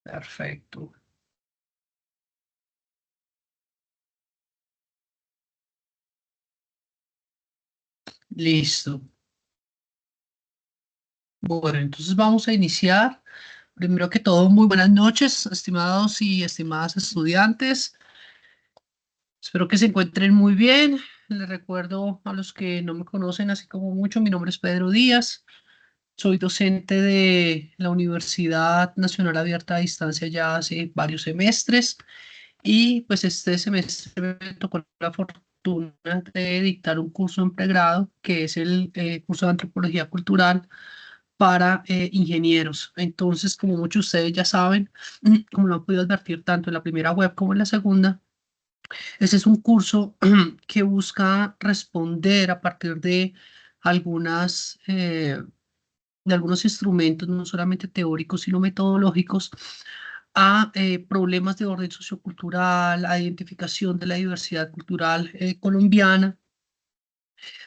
Perfecto. Listo. Bueno, entonces vamos a iniciar. Primero que todo, muy buenas noches, estimados y estimadas estudiantes. Espero que se encuentren muy bien. Les recuerdo a los que no me conocen, así como mucho, mi nombre es Pedro Díaz. Soy docente de la Universidad Nacional Abierta a Distancia ya hace varios semestres y pues este semestre me tocó la fortuna de dictar un curso en pregrado que es el curso de Antropología Cultural para ingenieros. Entonces, como muchos de ustedes ya saben, como lo han podido advertir tanto en la primera web como en la segunda, ese es un curso que busca responder a partir algunas, eh, de algunos instrumentos, no solamente teóricos, sino metodológicos, a problemas de orden sociocultural, a identificación de la diversidad cultural colombiana,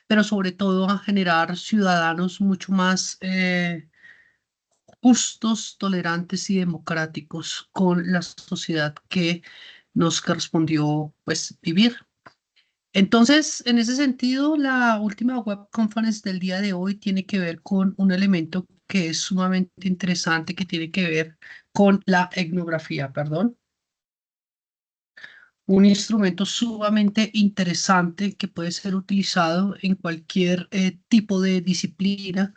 pero sobre todo a generar ciudadanos mucho más justos, tolerantes y democráticos con la sociedad que nos correspondió pues vivir. Entonces, en ese sentido, la última web conference del día de hoy tiene que ver con un elemento que es sumamente interesante, que tiene que ver con la etnografía, perdón. Un instrumento sumamente interesante que puede ser utilizado en cualquier tipo de disciplina.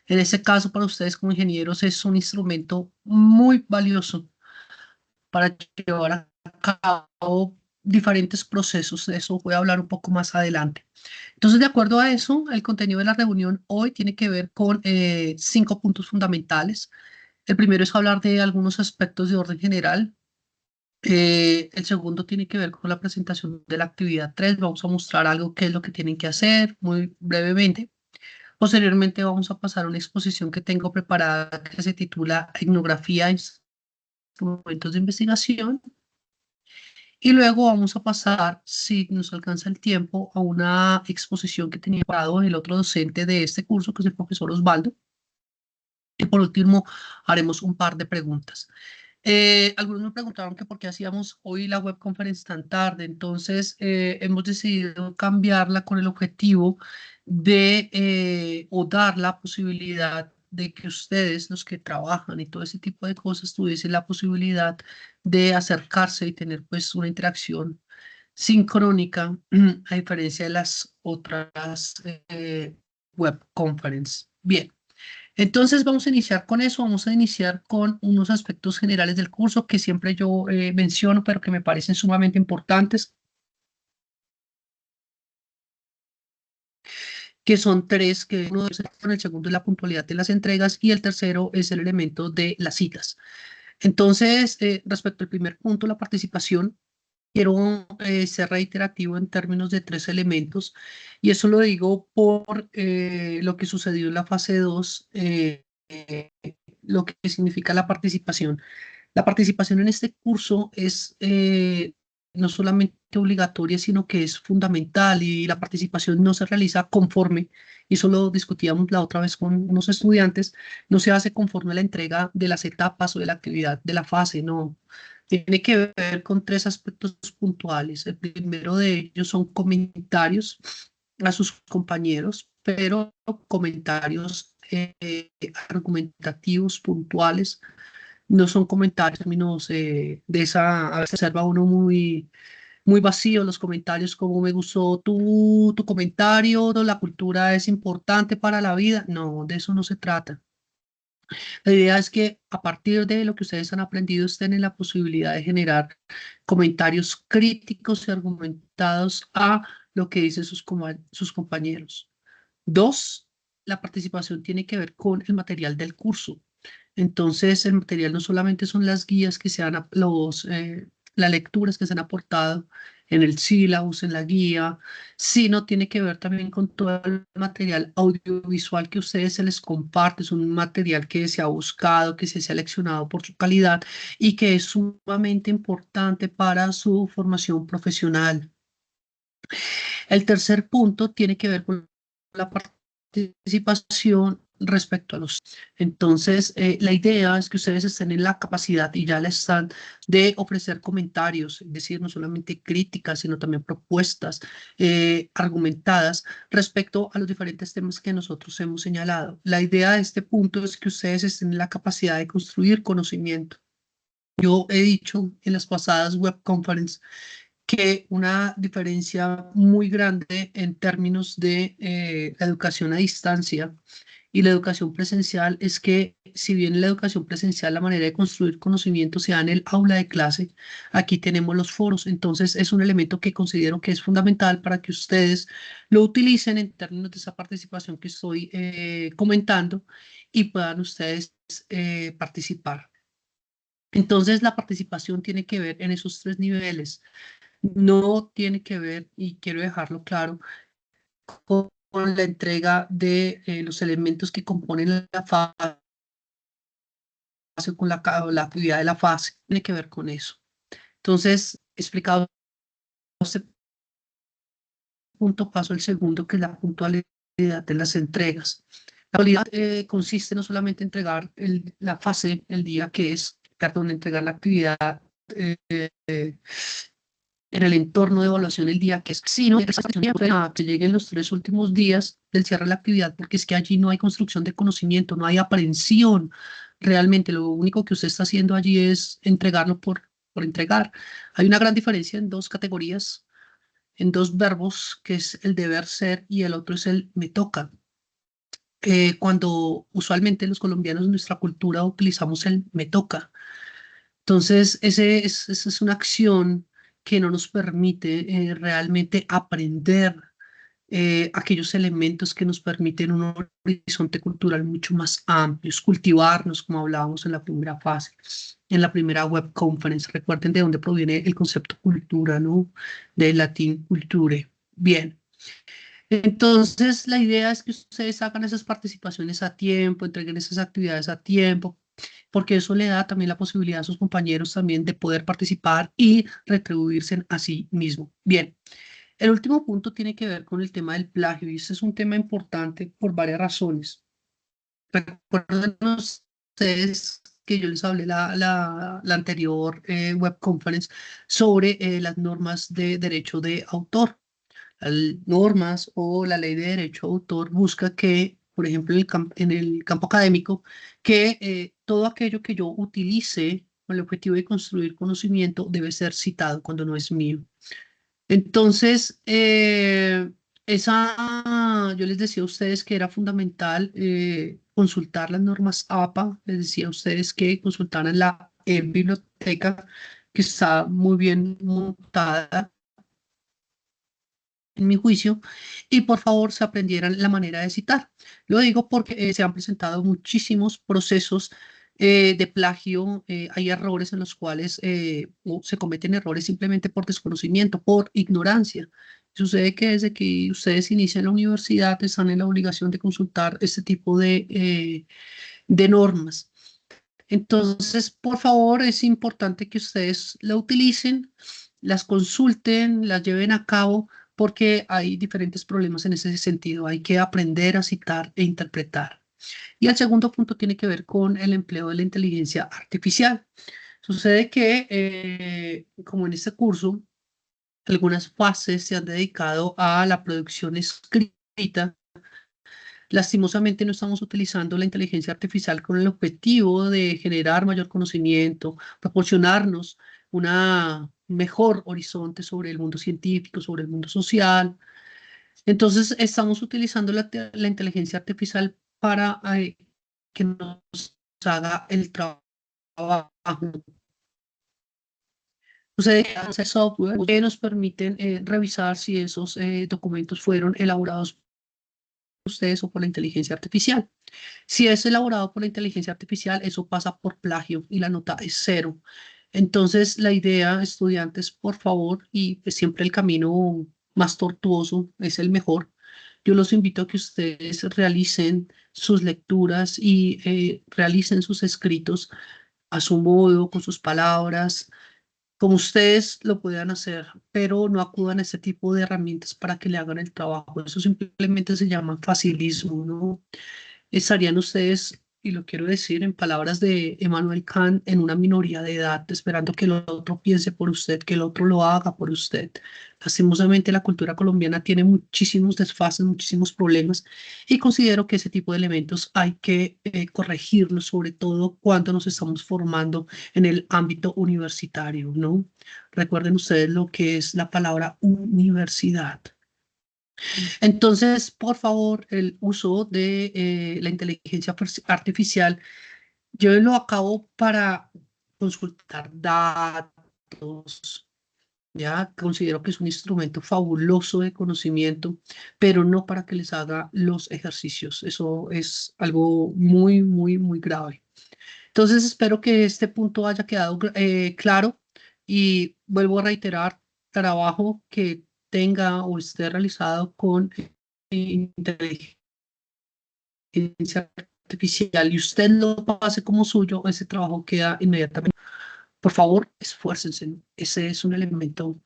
En ese caso, para ustedes como ingenieros, es un instrumento muy valioso para llevar a cabo diferentes procesos. De eso voy a hablar un poco más adelante. Entonces, de acuerdo a eso, el contenido de la reunión hoy tiene que ver con 5 puntos fundamentales. El primero es hablar de algunos aspectos de orden general. El segundo tiene que ver con la presentación de la actividad 3. Vamos a mostrar algo, qué es lo que tienen que hacer, muy brevemente. Posteriormente vamos a pasar a una exposición que tengo preparada que se titula Etnografía, instrumentos de investigación. Y luego vamos a pasar, si nos alcanza el tiempo, a una exposición que tenía preparado el otro docente de este curso, que es el profesor Osvaldo. Y por último, haremos un par de preguntas. Algunos me preguntaron que por qué hacíamos hoy la web conference tan tarde. Entonces, hemos decidido cambiarla con el objetivo de o dar la posibilidad de que ustedes, los que trabajan y todo ese tipo de cosas, tuviesen la posibilidad de acercarse y tener pues una interacción sincrónica, a diferencia de las otras web conference. Bien. Entonces vamos a iniciar con eso, vamos a iniciar con unos aspectos generales del curso que siempre yo menciono, pero que me parecen sumamente importantes, que son tres, que uno es el segundo es la puntualidad de las entregas y el tercero es el elemento de las citas. Entonces, respecto al primer punto, la participación, quiero ser reiterativo en términos de tres elementos y eso lo digo por lo que sucedió en la fase 2, lo que significa la participación. La participación en este curso es no solamente obligatoria, sino que es fundamental y la participación no se realiza conforme, y eso lo discutíamos la otra vez con unos estudiantes, no se hace conforme a la entrega de las etapas o de la actividad de la fase, no. Tiene que ver con tres aspectos puntuales. El primero de ellos son comentarios a sus compañeros, pero comentarios argumentativos, puntuales, no son comentarios en términos de esa, a veces observa uno muy vacío los comentarios como me gustó tu comentario, la cultura es importante para la vida. No, de eso no se trata. La idea es que a partir de lo que ustedes han aprendido estén en la posibilidad de generar comentarios críticos y argumentados a lo que dicen sus compañeros. Dos, la participación tiene que ver con el material del curso. Entonces, el material no solamente son las guías que se han, las lecturas que se han aportado en el sílabus, en la guía, sino tiene que ver también con todo el material audiovisual que a ustedes se les comparte. Es un material que se ha buscado, que se ha seleccionado por su calidad y que es sumamente importante para su formación profesional. El tercer punto tiene que ver con la participación respecto a los. Entonces, la idea es que ustedes estén en la capacidad y ya la están de ofrecer comentarios, es decir, no solamente críticas, sino también propuestas argumentadas respecto a los diferentes temas que nosotros hemos señalado. La idea de este punto es que ustedes estén en la capacidad de construir conocimiento. Yo he dicho en las pasadas web conferences que una diferencia muy grande en términos de la educación a distancia y la educación presencial es que si bien en la educación presencial la manera de construir conocimiento se da en el aula de clase, aquí tenemos los foros. Entonces es un elemento que considero que es fundamental para que ustedes lo utilicen en términos de esa participación que estoy comentando y puedan ustedes participar. Entonces la participación tiene que ver en esos tres niveles. No tiene que ver, y quiero dejarlo claro, con la entrega de los elementos que componen la fase, con la actividad de la fase, tiene que ver con eso. Entonces, explicado este punto, paso al segundo, que es la puntualidad de las entregas. La puntualidad consiste no solamente en entregar la fase el día que es, perdón, entregar la actividad en el entorno de evaluación el día que es, sino que lleguen los 3 últimos días del cierre de la actividad, porque es que allí no hay construcción de conocimiento, no hay aprehensión. Realmente lo único que usted está haciendo allí es entregarlo por entregar. Hay una gran diferencia en dos categorías, en dos verbos, que es el deber ser y el otro es el me toca. Cuando usualmente los colombianos en nuestra cultura utilizamos el me toca. Entonces, esa es una acción que no nos permite realmente aprender aquellos elementos que nos permiten un horizonte cultural mucho más amplio, cultivarnos, como hablábamos en la primera fase, en la primera web conference. Recuerden de dónde proviene el concepto cultura, ¿no? Del latín culture. Bien. Entonces, la idea es que ustedes hagan esas participaciones a tiempo, entreguen esas actividades a tiempo, porque eso le da también la posibilidad a sus compañeros también de poder participar y retribuirse a sí mismo. Bien, el último punto tiene que ver con el tema del plagio y este es un tema importante por varias razones. Recuerden ustedes que yo les hablé la anterior web conference sobre las normas de derecho de autor. Las normas o la ley de derecho de autor busca que, por ejemplo, en el campo académico, que todo aquello que yo utilice con el objetivo de construir conocimiento debe ser citado cuando no es mío. Entonces, yo les decía a ustedes que era fundamental consultar las normas APA, les decía a ustedes que consultaran la biblioteca que está muy bien montada en mi juicio, y por favor se aprendieran la manera de citar. Lo digo porque se han presentado muchísimos procesos de plagio, hay errores en los cuales se cometen errores simplemente por desconocimiento, por ignorancia. Sucede que desde que ustedes inician la universidad están en la obligación de consultar este tipo de normas. Entonces, por favor, es importante que ustedes la utilicen, las consulten, las lleven a cabo, porque hay diferentes problemas en ese sentido. Hay que aprender a citar e interpretar. Y el segundo punto tiene que ver con el empleo de la inteligencia artificial. Sucede que, como en este curso, algunas fases se han dedicado a la producción escrita. Lastimosamente no estamos utilizando la inteligencia artificial con el objetivo de generar mayor conocimiento, proporcionarnos una mejor horizonte sobre el mundo científico, sobre el mundo social. Entonces, estamos utilizando la inteligencia artificial para que nos haga el trabajo. Ustedes hacer software que nos permiten revisar si esos documentos fueron elaborados por ustedes o por la inteligencia artificial. Si es elaborado por la inteligencia artificial, eso pasa por plagio y la nota es 0. Entonces, la idea, estudiantes, por favor, y pues siempre el camino más tortuoso es el mejor. Yo los invito a que ustedes realicen sus lecturas y realicen sus escritos a su modo, con sus palabras, como ustedes lo puedan hacer, pero no acudan a este tipo de herramientas para que le hagan el trabajo. Eso simplemente se llama facilismo, ¿no? estarían ustedes, y lo quiero decir en palabras de Emmanuel Kant, en una minoría de edad, esperando que el otro piense por usted, que el otro lo haga por usted. Lastimosamente, la cultura colombiana tiene muchísimos desfases, muchísimos problemas, y considero que ese tipo de elementos hay que corregirlos, sobre todo cuando nos estamos formando en el ámbito universitario, ¿no? Recuerden ustedes lo que es la palabra universidad. Entonces, por favor, el uso de la inteligencia artificial, yo lo acabo para consultar datos, ya considero que es un instrumento fabuloso de conocimiento, pero no para que les haga los ejercicios. Eso es algo muy, muy, muy grave. Entonces, espero que este punto haya quedado claro y vuelvo a reiterar, trabajo que tenga o esté realizado con inteligencia artificial y usted lo pase como suyo, ese trabajo queda inmediatamente. Por favor, esfuércense. Ese es un elemento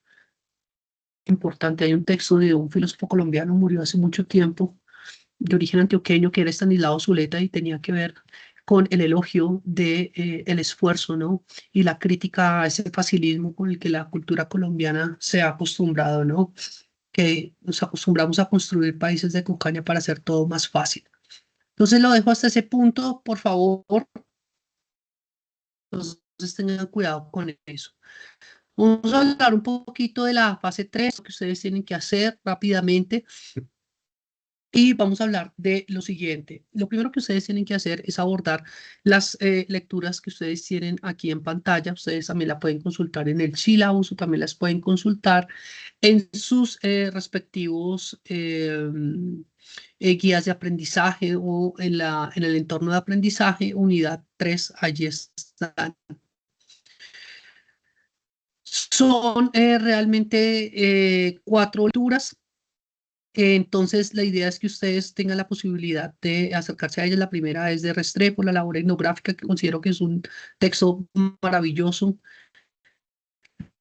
importante. Hay un texto de un filósofo colombiano, murió hace mucho tiempo, de origen antioqueño, que era Estanislao Zuleta y tenía que ver con el elogio de el esfuerzo, ¿no? Y la crítica a ese facilismo con el que la cultura colombiana se ha acostumbrado, ¿no? Que nos acostumbramos a construir países de cocaña para hacer todo más fácil. Entonces lo dejo hasta ese punto, por favor. Entonces tengan cuidado con eso. Vamos a hablar un poquito de la fase 3 que ustedes tienen que hacer rápidamente. Y vamos a hablar de lo siguiente. Lo primero que ustedes tienen que hacer es abordar las lecturas que ustedes tienen aquí en pantalla. Ustedes también la pueden consultar en el sílabus o también las pueden consultar en sus respectivos guías de aprendizaje o en el entorno de aprendizaje, unidad 3, allí están. Son realmente 4 lecturas. Entonces, la idea es que ustedes tengan la posibilidad de acercarse a ellas. La primera es de Restrepo, la labor etnográfica, que considero que es un texto maravilloso.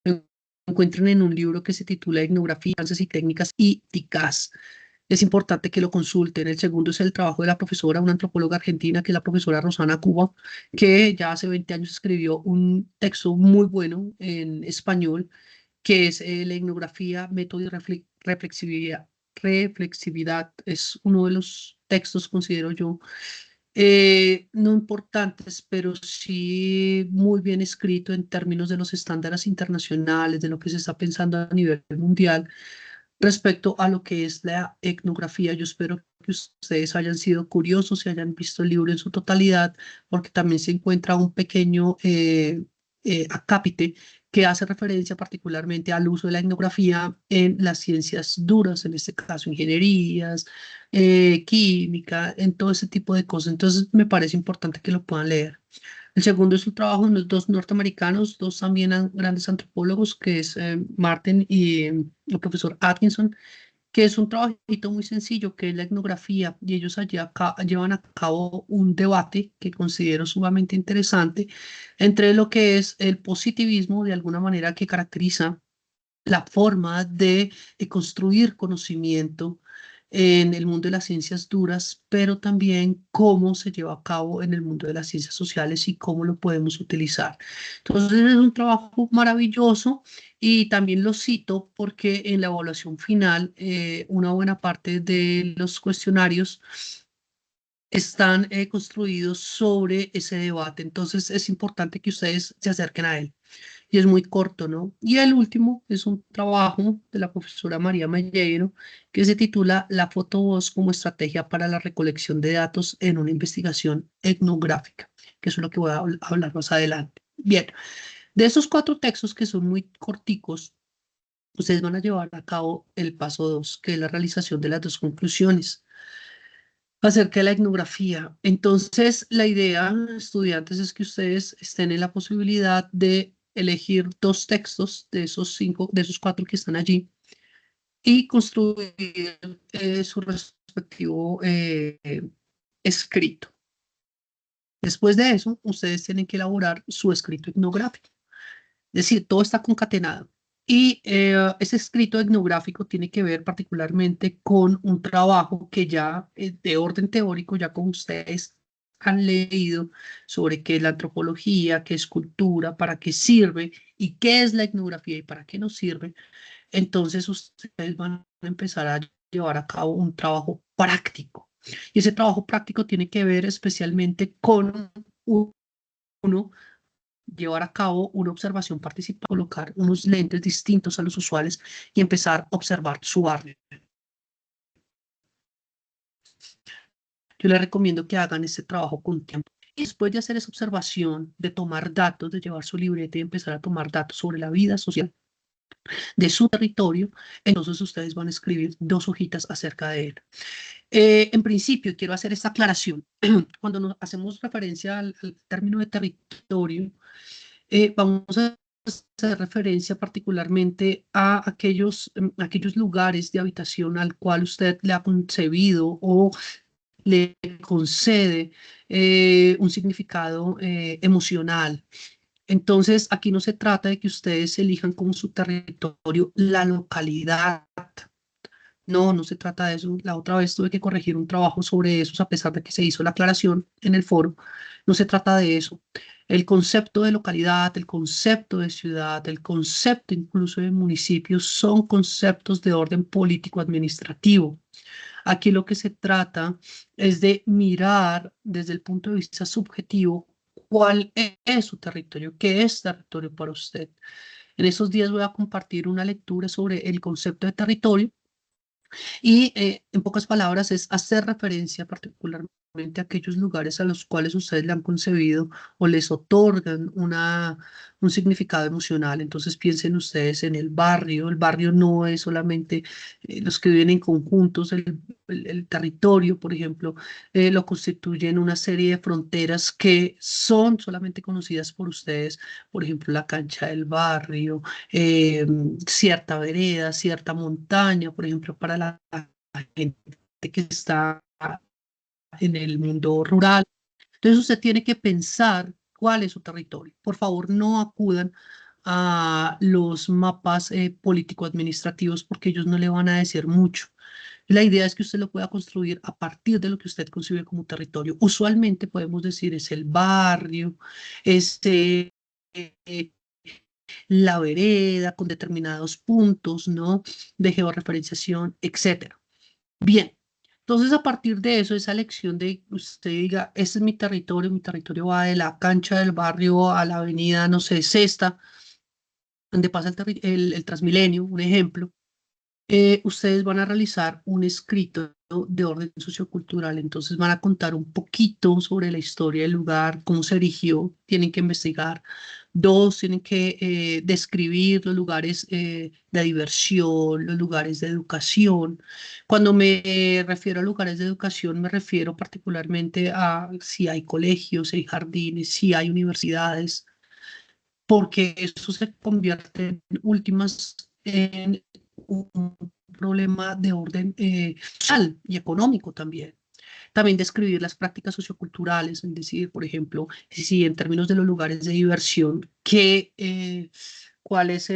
Lo encuentran en un libro que se titula Etnografía, Avances y Técnicas y TICAS. Es importante que lo consulten. El segundo es el trabajo de la profesora, una antropóloga argentina, que es la profesora Rosana Cuba, que ya hace 20 años escribió un texto muy bueno en español, que es la etnografía, método y reflexividad. Reflexividad es uno de los textos, considero yo, no importantes, pero sí muy bien escrito en términos de los estándares internacionales, de lo que se está pensando a nivel mundial respecto a lo que es la etnografía. Yo espero que ustedes hayan sido curiosos y hayan visto el libro en su totalidad, porque también se encuentra un pequeño acápite que hace referencia particularmente al uso de la etnografía en las ciencias duras, en este caso ingenierías, química, en todo ese tipo de cosas. Entonces me parece importante que lo puedan leer. El segundo es un trabajo de unos dos norteamericanos, dos también grandes antropólogos, que es Martin y el profesor Atkinson, que es un trabajito muy sencillo, que es la etnografía, y ellos allí llevan a cabo un debate que considero sumamente interesante entre lo que es el positivismo, de alguna manera que caracteriza la forma de construir conocimiento en el mundo de las ciencias duras, pero también cómo se lleva a cabo en el mundo de las ciencias sociales y cómo lo podemos utilizar. Entonces es un trabajo maravilloso y también lo cito porque en la evaluación final, una buena parte de los cuestionarios están construidos sobre ese debate. Entonces es importante que ustedes se acerquen a él y es muy corto, ¿no? Y el último es un trabajo de la profesora María Melleiro que se titula La fotovoz como estrategia para la recolección de datos en una investigación etnográfica, que es lo que voy a hablar más adelante. Bien, de esos 4 textos que son muy corticos, ustedes van a llevar a cabo el paso 2, que es la realización de las 2 conclusiones acerca de la etnografía. Entonces, la idea, estudiantes, es que ustedes estén en la posibilidad de elegir 2 textos de esos 5, de esos 4 que están allí y construir su respectivo escrito. Después de eso, ustedes tienen que elaborar su escrito etnográfico. Es decir, todo está concatenado. Y ese escrito etnográfico tiene que ver particularmente con un trabajo que ya de orden teórico, ya como ustedes han leído sobre qué es la antropología, qué es cultura, para qué sirve y qué es la etnografía y para qué nos sirve. Entonces ustedes van a empezar a llevar a cabo un trabajo práctico. Y ese trabajo práctico tiene que ver especialmente con uno llevar a cabo una observación participativa, colocar unos lentes distintos a los usuales y empezar a observar su barrio. Yo les recomiendo que hagan este trabajo con tiempo. Y después de hacer esa observación, de tomar datos, de llevar su libreta y empezar a tomar datos sobre la vida social de su territorio, entonces ustedes van a escribir 2 hojitas acerca de él. En principio, quiero hacer esta aclaración. Cuando nos hacemos referencia al término de territorio, vamos a hacer referencia particularmente a aquellos lugares de habitación al cual usted le ha concebido o le concede un significado emocional. Entonces, aquí no se trata de que ustedes elijan como su territorio la localidad. No, no se trata de eso. La otra vez tuve que corregir un trabajo sobre eso, a pesar de que se hizo la aclaración en el foro. No se trata de eso. El concepto de localidad, el concepto de ciudad, el concepto incluso de municipio son conceptos de orden político-administrativo. Aquí lo que se trata es de mirar desde el punto de vista subjetivo cuál es su territorio, qué es territorio para usted. En esos días voy a compartir una lectura sobre el concepto de territorio y en pocas palabras es hacer referencia particularmente a aquellos lugares a los cuales ustedes le han concebido o les otorgan un significado emocional. Entonces piensen ustedes en el barrio. El barrio no es solamente los que viven en conjuntos, el territorio, por ejemplo, lo constituyen una serie de fronteras que son solamente conocidas por ustedes, por ejemplo, la cancha del barrio, eh, cierta vereda, cierta montaña, por ejemplo, para la gente que está en el mundo rural. Entonces usted tiene que pensar cuál es su territorio. Por favor, no acudan a los mapas político-administrativos porque ellos no le van a decir mucho. La idea es que usted lo pueda construir a partir de lo que usted concibe como territorio. Usualmente podemos decir es el barrio, es la vereda con determinados puntos, ¿no? De georreferenciación, etcétera. Bien, entonces a partir de eso, esa lección de usted diga, este es mi territorio va de la cancha del barrio a la avenida, no sé, Sexta, donde pasa el Transmilenio, un ejemplo, ustedes van a realizar un escrito de orden sociocultural, entonces van a contar un poquito sobre la historia del lugar, cómo se erigió, tienen que investigar. 2, tienen que describir los lugares de diversión, los lugares de educación. Cuando me refiero a lugares de educación, me refiero particularmente a si hay colegios, si hay jardines, si hay universidades, porque eso se convierte en últimas en un problema de orden social y económico también. También describir las prácticas socioculturales, es decir, por ejemplo, si en términos de los lugares de diversión, cuál es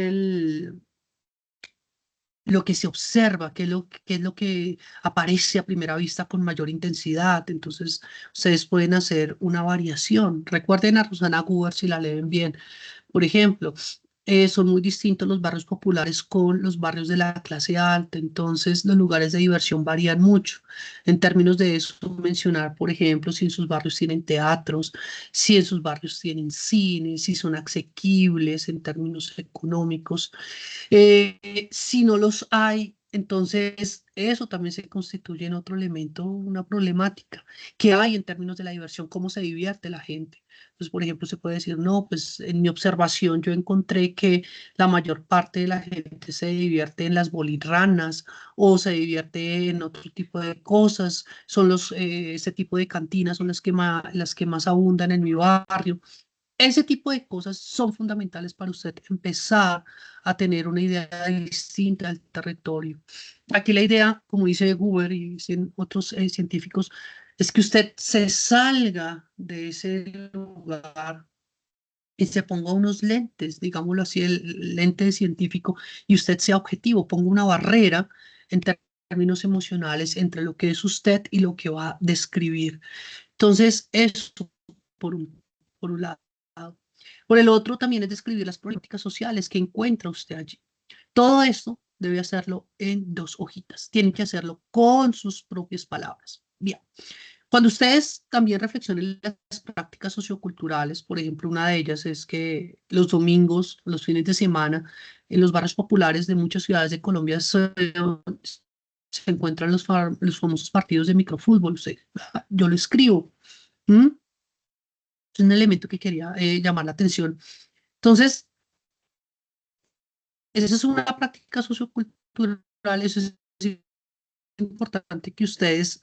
lo que se observa, qué es lo que aparece a primera vista con mayor intensidad. Entonces, ustedes pueden hacer una variación. Recuerden a Rosana Guber si la leen bien. Por ejemplo, son muy distintos los barrios populares con los barrios de la clase alta, entonces los lugares de diversión varían mucho. En términos de eso, mencionar, por ejemplo, si en sus barrios tienen teatros, si en sus barrios tienen cines, si son asequibles en términos económicos. Si no los hay, entonces eso también se constituye en otro elemento, una problemática. ¿Qué hay en términos de la diversión? ¿Cómo se divierte la gente? Entonces, por ejemplo, se puede decir, no, pues en mi observación yo encontré que la mayor parte de la gente se divierte en las bolirranas o se divierte en otro tipo de cosas. Este tipo de cantinas son las que más abundan en mi barrio. Ese tipo de cosas son fundamentales para usted empezar a tener una idea distinta del territorio. Aquí la idea, como dice Goober y dicen otros científicos, es que usted se salga de ese lugar y se ponga unos lentes, digámoslo así, el lente científico, y usted sea objetivo, ponga una barrera en términos emocionales entre lo que es usted y lo que va a describir. Entonces, eso por un lado. Por el otro, también es describir las políticas sociales que encuentra usted allí. Todo esto debe hacerlo en 2 hojitas. Tienen que hacerlo con sus propias palabras. Bien. Cuando ustedes también reflexionen las prácticas socioculturales, por ejemplo, una de ellas es que los domingos, los fines de semana, en los barrios populares de muchas ciudades de Colombia se encuentran los famosos partidos de microfútbol. Yo lo escribo. ¿Mm? Es un elemento que quería llamar la atención. Entonces, esa es una práctica sociocultural, eso es importante que ustedes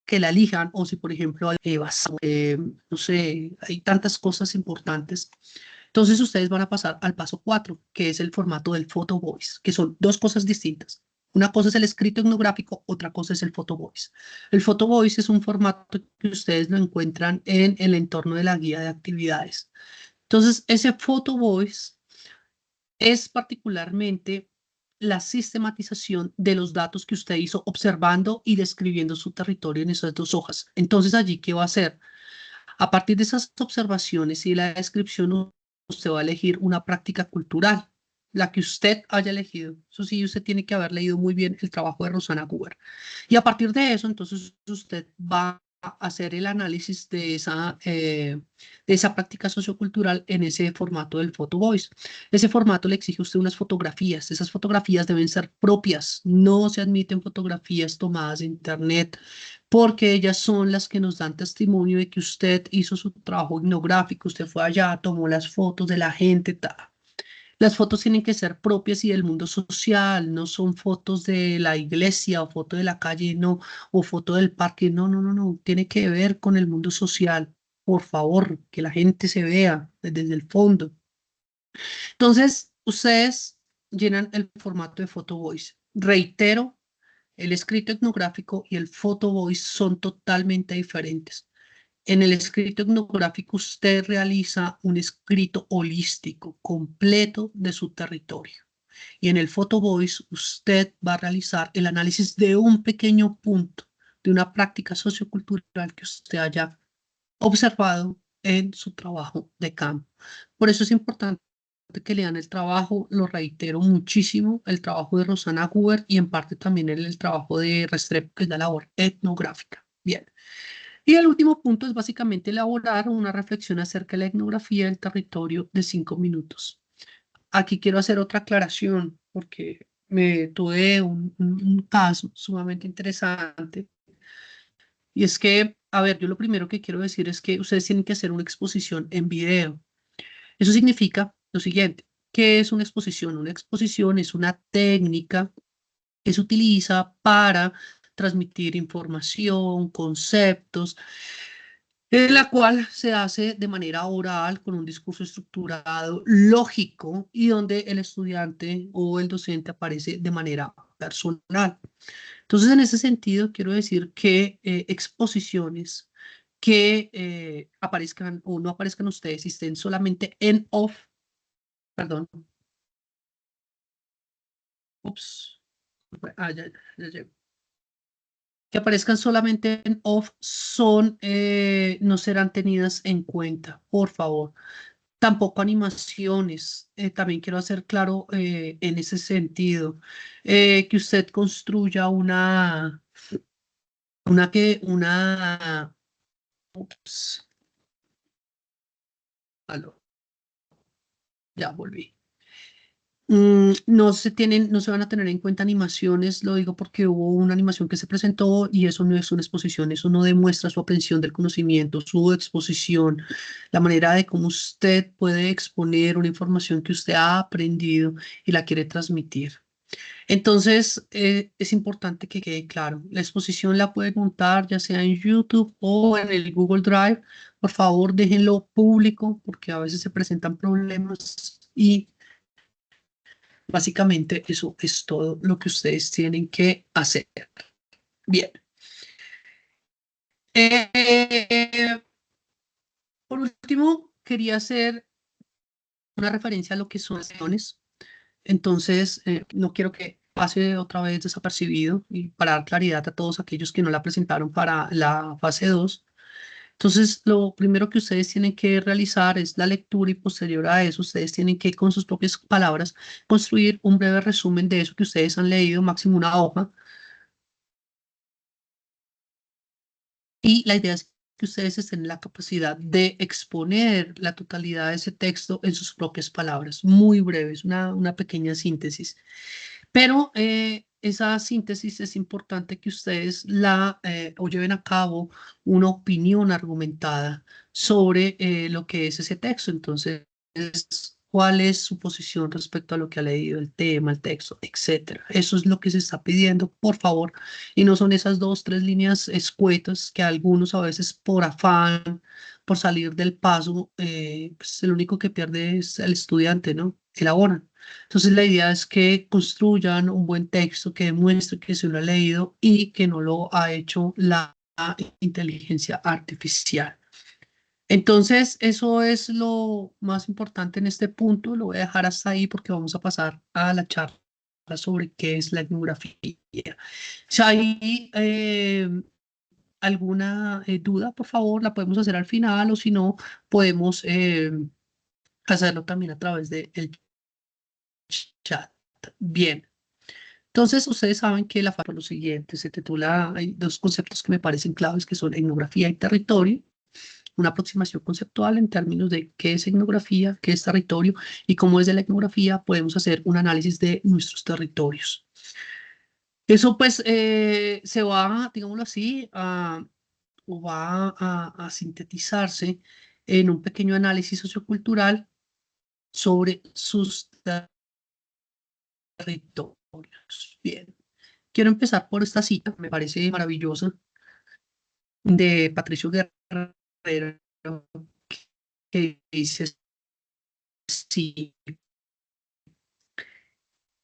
que la elijan, o si por ejemplo, no sé, hay tantas cosas importantes. Entonces ustedes van a pasar al paso 4, que es el formato del photo voice, que son 2 cosas distintas. Una cosa es el escrito etnográfico, otra cosa es el photo voice. El photo voice es un formato que ustedes lo encuentran en el entorno de la guía de actividades. Entonces, ese photo voice es particularmente la sistematización de los datos que usted hizo observando y describiendo su territorio en esas 2 hojas. Entonces, allí, ¿qué va a hacer? A partir de esas observaciones y la descripción, usted va a elegir una práctica cultural, la que usted haya elegido. Eso sí, usted tiene que haber leído muy bien el trabajo de Rosana Huber. Y a partir de eso, entonces, usted va a hacer el análisis de esa práctica sociocultural en ese formato del photo voice. Ese formato le exige a usted unas fotografías. Esas fotografías deben ser propias. No se admiten fotografías tomadas de internet porque ellas son las que nos dan testimonio de que usted hizo su trabajo etnográfico, usted fue allá, tomó las fotos de la gente, tal. Las fotos tienen que ser propias y del mundo social, no son fotos de la iglesia o foto de la calle, no, o foto del parque, no, no, no, no, tiene que ver con el mundo social. Por favor, que la gente se vea desde el fondo. Entonces, ustedes llenan el formato de photo voice. Reitero, el escrito etnográfico y el photo voice son totalmente diferentes. En el escrito etnográfico usted realiza un escrito holístico, completo de su territorio. Y en el photo voice usted va a realizar el análisis de un pequeño punto de una práctica sociocultural que usted haya observado en su trabajo de campo. Por eso es importante que lean el trabajo, lo reitero muchísimo, el trabajo de Rosana Huber y en parte también el trabajo de Restrepo, que es la labor etnográfica. Bien. Y el último punto es básicamente elaborar una reflexión acerca de la etnografía del territorio de 5 minutos. Aquí quiero hacer otra aclaración porque me tuve un caso sumamente interesante y es que, a ver, yo lo primero que quiero decir es que ustedes tienen que hacer una exposición en video. Eso significa lo siguiente. ¿Qué es una exposición? Una exposición es una técnica que se utiliza para transmitir información, conceptos, en la cual se hace de manera oral, con un discurso estructurado, lógico, y donde el estudiante o el docente aparece de manera personal. Entonces, en ese sentido, quiero decir que exposiciones que aparezcan o no aparezcan ustedes y estén solamente en off, perdón, ups, ya llego. Que aparezcan solamente en off no serán tenidas en cuenta, por favor. Tampoco animaciones. También quiero hacer claro en ese sentido que usted construya una, ups, aló, ya volví. No se van a tener en cuenta animaciones, lo digo porque hubo una animación que se presentó y eso no es una exposición, eso no demuestra su aprehensión del conocimiento, su exposición, la manera de cómo usted puede exponer una información que usted ha aprendido y la quiere transmitir. Entonces, es importante que quede claro, la exposición la pueden montar ya sea en YouTube o en el Google Drive. Por favor, déjenlo público porque a veces se presentan problemas y básicamente eso es todo lo que ustedes tienen que hacer. Bien. Eh, por último, quería hacer una referencia a lo que son las acciones. Entonces, no quiero que pase otra vez desapercibido y para dar claridad a todos aquellos que no la presentaron para la fase 2. Entonces, lo primero que ustedes tienen que realizar es la lectura y posterior a eso, ustedes tienen que, con sus propias palabras, construir un breve resumen de eso que ustedes han leído, máximo una hoja. Y la idea es que ustedes estén en la capacidad de exponer la totalidad de ese texto en sus propias palabras, muy breves, una pequeña síntesis. Pero esa síntesis es importante que ustedes la o lleven a cabo una opinión argumentada sobre lo que es ese texto. Entonces, cuál es su posición respecto a lo que ha leído, el tema, el texto, etcétera. Eso es lo que se está pidiendo, por favor. Y no son esas dos, tres líneas escuetas que algunos a veces por afán, por salir del paso, pues el único que pierde es el estudiante, ¿no? Elaboran. Entonces la idea es que construyan un buen texto que demuestre que se lo ha leído y que no lo ha hecho la inteligencia artificial. Entonces eso es lo más importante en este punto. Lo voy a dejar hasta ahí porque vamos a pasar a la charla sobre qué es la etnografía. Si hay alguna duda, por favor, la podemos hacer al final o si no, podemos hacerlo también a través del chat. Bien. Entonces, ustedes saben que la FARC por lo siguiente se titula, hay dos conceptos que me parecen claves, que son etnografía y territorio, una aproximación conceptual en términos de qué es etnografía, qué es territorio y cómo desde la etnografía podemos hacer un análisis de nuestros territorios. Eso pues se va, digámoslo así, o va a sintetizarse en un pequeño análisis sociocultural sobre sus territorios. Bien. Quiero empezar por esta cita, me parece maravillosa, de Patricio Guerrero, que dice así,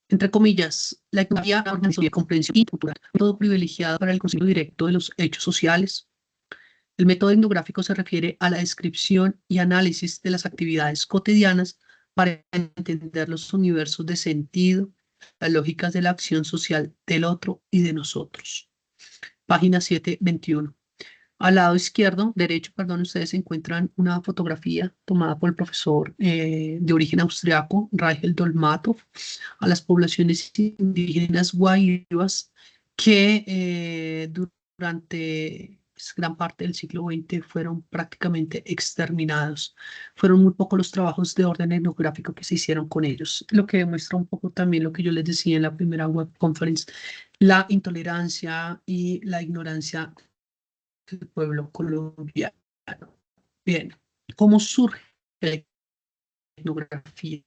entre comillas, la etnografía es una organización de comprensión y cultural, todo privilegiado para el conocimiento directo de los hechos sociales. El método etnográfico se refiere a la descripción y análisis de las actividades cotidianas para entender los universos de sentido, las lógicas de la acción social del otro y de nosotros. Página 721. Al lado izquierdo, derecho, perdón, ustedes encuentran una fotografía tomada por el profesor de origen austriaco, Reichel Dolmatov, a las poblaciones indígenas guaivas que durante pues, gran parte del siglo XX fueron prácticamente exterminados. Fueron muy pocos los trabajos de orden etnográfico que se hicieron con ellos, lo que demuestra un poco también lo que yo les decía en la primera web conference, la intolerancia y la ignorancia del pueblo colombiano. Bien, ¿cómo surge la etnografía?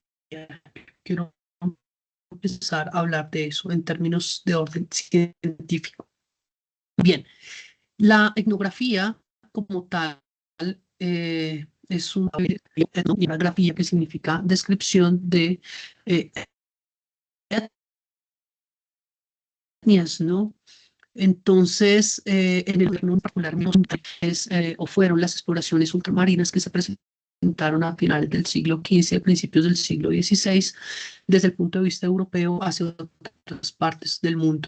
Quiero empezar a hablar de eso en términos de orden científico. Bien, la etnografía como tal es una etnografía que significa descripción de eh, etnias, ¿no? Entonces, en el gobierno particularmente o fueron las exploraciones ultramarinas que se presentaron a finales del siglo XV, a principios del siglo XVI, desde el punto de vista europeo hacia otras partes del mundo.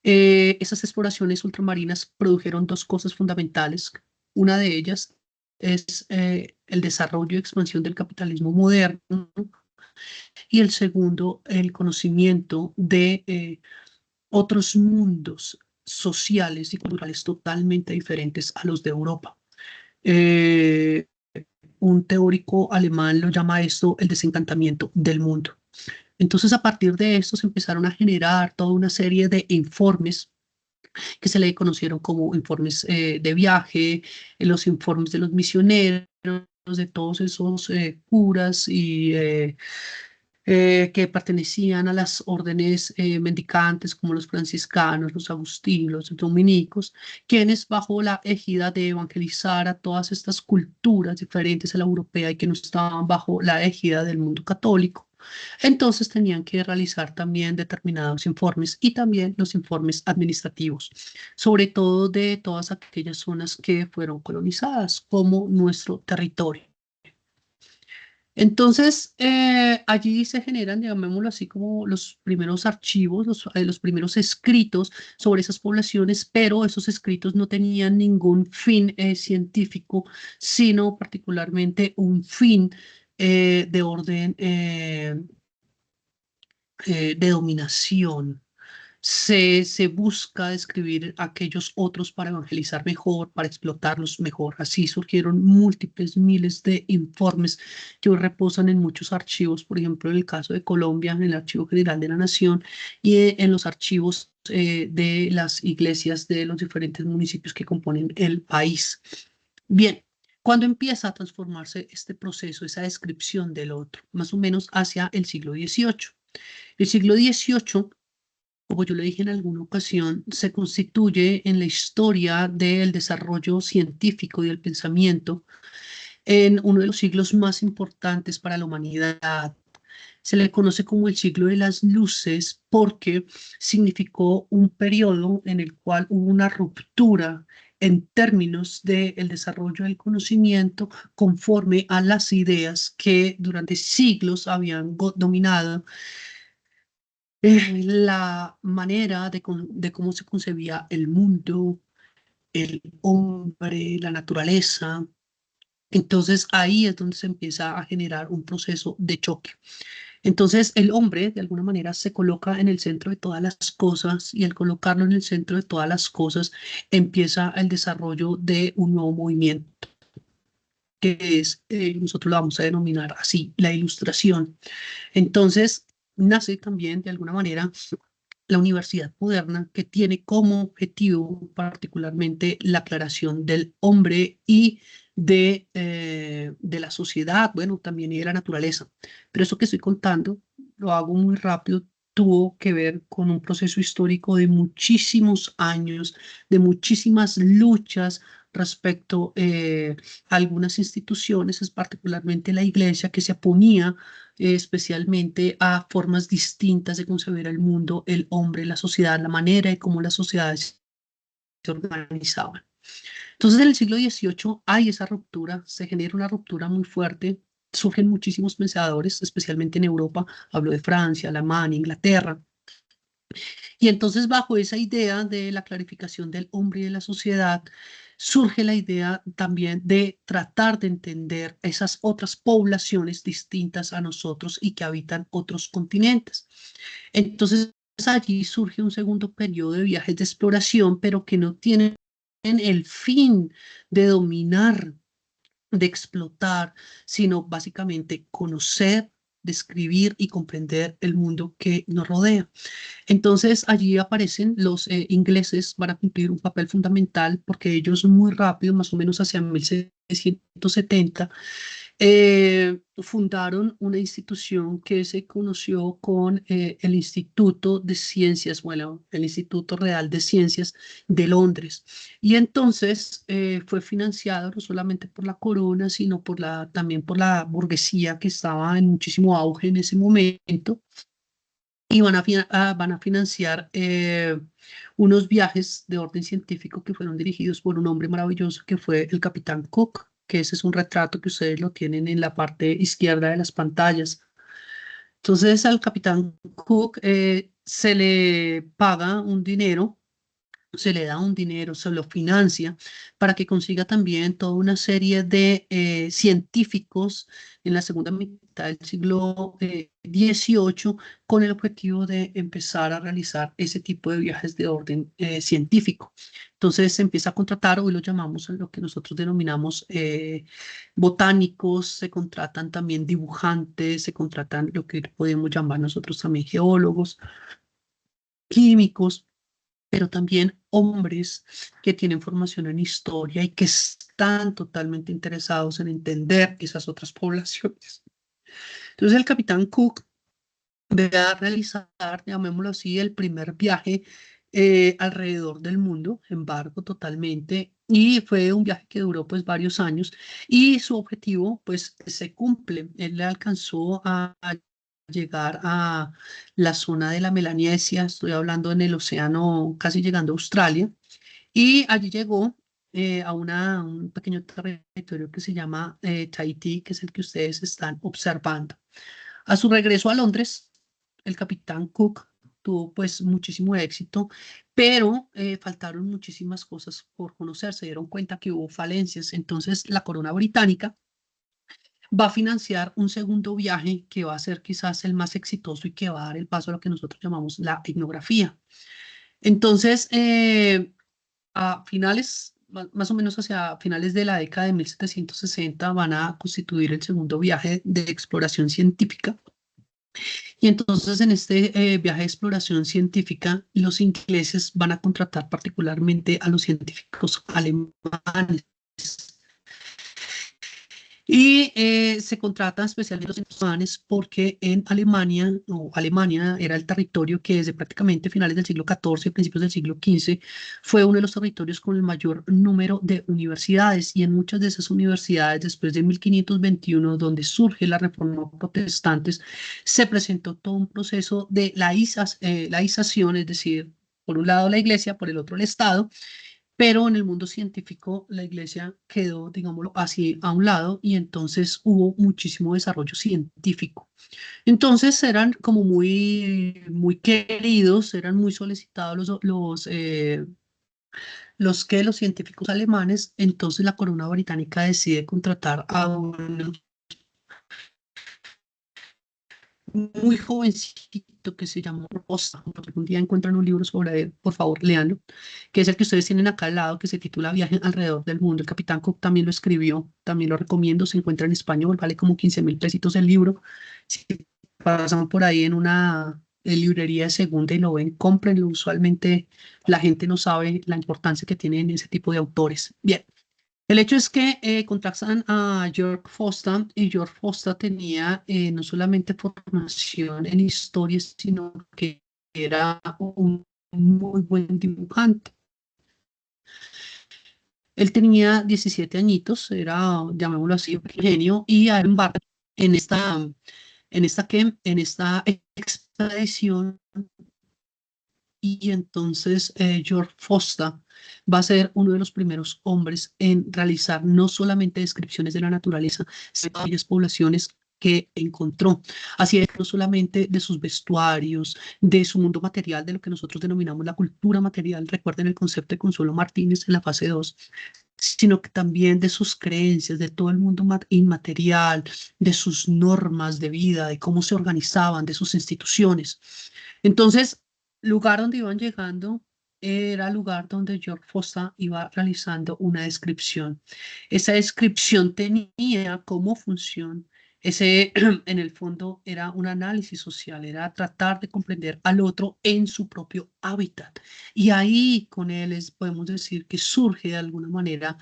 Esas exploraciones ultramarinas produjeron dos cosas fundamentales. Una de ellas es el desarrollo y expansión del capitalismo moderno y el segundo, el conocimiento de otros mundos sociales y culturales totalmente diferentes a los de Europa. Eh, un teórico alemán lo llama esto el desencantamiento del mundo. Entonces, a partir de esto se empezaron a generar toda una serie de informes que se le conocieron como informes de viaje, los informes de los misioneros, de todos esos curas y que pertenecían a las órdenes mendicantes como los franciscanos, los agustinos, los dominicos, quienes bajo la égida de evangelizar a todas estas culturas diferentes a la europea y que no estaban bajo la égida del mundo católico, entonces tenían que realizar también determinados informes y también los informes administrativos, sobre todo de todas aquellas zonas que fueron colonizadas como nuestro territorio. Entonces, allí se generan, llamémoslo así, como los primeros archivos, los primeros escritos sobre esas poblaciones, pero esos escritos no tenían ningún fin científico, sino particularmente un fin de orden de dominación. Se busca describir aquellos otros para evangelizar mejor, para explotarlos mejor. Así surgieron múltiples miles de informes que hoy reposan en muchos archivos, por ejemplo, en el caso de Colombia, en el Archivo General de la Nación y en los archivos de las iglesias de los diferentes municipios que componen el país. Bien. ¿Cuándo empieza a transformarse este proceso, esa descripción del otro? Más o menos hacia el siglo XVIII. El siglo XVIII, como yo le dije en alguna ocasión, se constituye en la historia del desarrollo científico y del pensamiento en uno de los siglos más importantes para la humanidad. Se le conoce como el siglo de las luces porque significó un periodo en el cual hubo una ruptura en términos del desarrollo del conocimiento conforme a las ideas que durante siglos habían dominado la manera de cómo se concebía el mundo, el hombre, la naturaleza. Entonces ahí es donde se empieza a generar un proceso de choque. Entonces el hombre de alguna manera se coloca en el centro de todas las cosas y al colocarlo en el centro de todas las cosas empieza el desarrollo de un nuevo movimiento que es, nosotros lo vamos a denominar así, la ilustración. Entonces nace también de alguna manera la universidad moderna, que tiene como objetivo particularmente la aclaración del hombre y de la sociedad, bueno, también y de la naturaleza. Pero eso que estoy contando, lo hago muy rápido, tuvo que ver con un proceso histórico de muchísimos años, de muchísimas luchas respecto a algunas instituciones, es particularmente la iglesia, que se oponía especialmente a formas distintas de concebir el mundo, el hombre, la sociedad, la manera de cómo las sociedades se organizaban. Entonces, en el siglo XVIII hay esa ruptura, se genera una ruptura muy fuerte, surgen muchísimos pensadores, especialmente en Europa, hablo de Francia, Alemania, Inglaterra, y entonces bajo esa idea de la clarificación del hombre y de la sociedad, surge la idea también de tratar de entender esas otras poblaciones distintas a nosotros y que habitan otros continentes. Entonces allí surge un segundo periodo de viajes de exploración, pero que no tienen el fin de dominar, de explotar, sino básicamente conocer, describir y comprender el mundo que nos rodea. Entonces allí aparecen los ingleses, van a cumplir un papel fundamental porque ellos muy rápido, más o menos hacia 1670, fundaron una institución que se conoció con el Instituto de Ciencias, bueno, el Instituto Real de Ciencias de Londres. Y entonces fue financiado no solamente por la corona, sino también por la burguesía que estaba en muchísimo auge en ese momento y van a financiar unos viajes de orden científico que fueron dirigidos por un hombre maravilloso que fue el capitán Cook, que ese es un retrato que ustedes lo tienen en la parte izquierda de las pantallas. Entonces al capitán Cook se le paga un dinero, se le da un dinero, se lo financia para que consiga también toda una serie de científicos en la segunda mitad del siglo XVIII con el objetivo de empezar a realizar ese tipo de viajes de orden científico. Entonces se empieza a contratar, hoy lo llamamos lo que nosotros denominamos botánicos, se contratan también dibujantes, se contratan lo que podemos llamar nosotros también geólogos, químicos, pero también hombres que tienen formación en historia y que están totalmente interesados en entender esas otras poblaciones. Entonces el capitán Cook ve a realizar, llamémoslo así, el primer viaje alrededor del mundo, en barco totalmente, y fue un viaje que duró pues varios años y su objetivo pues se cumple. Él alcanzó a llegar a la zona de la Melanesia, estoy hablando en el océano, casi llegando a Australia, y allí llegó a un pequeño territorio que se llama Tahití, que es el que ustedes están observando. A su regreso a Londres, el capitán Cook tuvo pues muchísimo éxito, pero faltaron muchísimas cosas por conocer. Se dieron cuenta que hubo falencias. Entonces la corona británica va a financiar un segundo viaje que va a ser quizás el más exitoso y que va a dar el paso a lo que nosotros llamamos la etnografía. Entonces, a finales, más o menos hacia finales de la década de 1760, van a constituir el segundo viaje de exploración científica. Y entonces en este viaje de exploración científica, los ingleses van a contratar particularmente a los científicos alemanes. Y se contratan especialmente los alemanes porque en Alemania, o Alemania era el territorio que desde prácticamente finales del siglo XIV, principios del siglo XV, fue uno de los territorios con el mayor número de universidades. Y en muchas de esas universidades, después de 1521, donde surge la Reforma Protestante, se presentó todo un proceso de laización, es decir, por un lado la iglesia, por el otro el Estado, pero en el mundo científico la iglesia quedó, digámoslo así, a un lado y entonces hubo muchísimo desarrollo científico. Entonces eran como muy queridos, eran muy solicitados los científicos alemanes. Entonces la corona británica decide contratar a un muy jovencito que se llama Rosa. Un día encuentran un libro sobre él, por favor, léanlo, que es el que ustedes tienen acá al lado, que se titula Viaje alrededor del mundo. El Capitán Cook también lo escribió, también lo recomiendo, se encuentra en español, vale como 15.000 pesitos el libro. Si pasan por ahí en una librería de segunda y lo ven, cómprenlo. Usualmente la gente no sabe la importancia que tienen ese tipo de autores. Bien. El hecho es que contratan a George Foster y George Foster tenía no solamente formación en historia, sino que era un muy buen dibujante. Él tenía 17 añitos, era, llamémoslo así, un genio, y a embarcar en esta expedición. Y entonces George Foster va a ser uno de los primeros hombres en realizar no solamente descripciones de la naturaleza, sino de aquellas poblaciones que encontró. Así es, no solamente de sus vestuarios, de su mundo material, de lo que nosotros denominamos la cultura material. Recuerden el concepto de Consuelo Martínez en la fase 2, sino que también de sus creencias, de todo el mundo inmaterial, de sus normas de vida, de cómo se organizaban, de sus instituciones. Entonces, lugar donde iban llegando era el lugar donde George Foster iba realizando una descripción. Esa descripción tenía como función, en el fondo era un análisis social, era tratar de comprender al otro en su propio hábitat. Y ahí con él podemos decir que surge de alguna manera,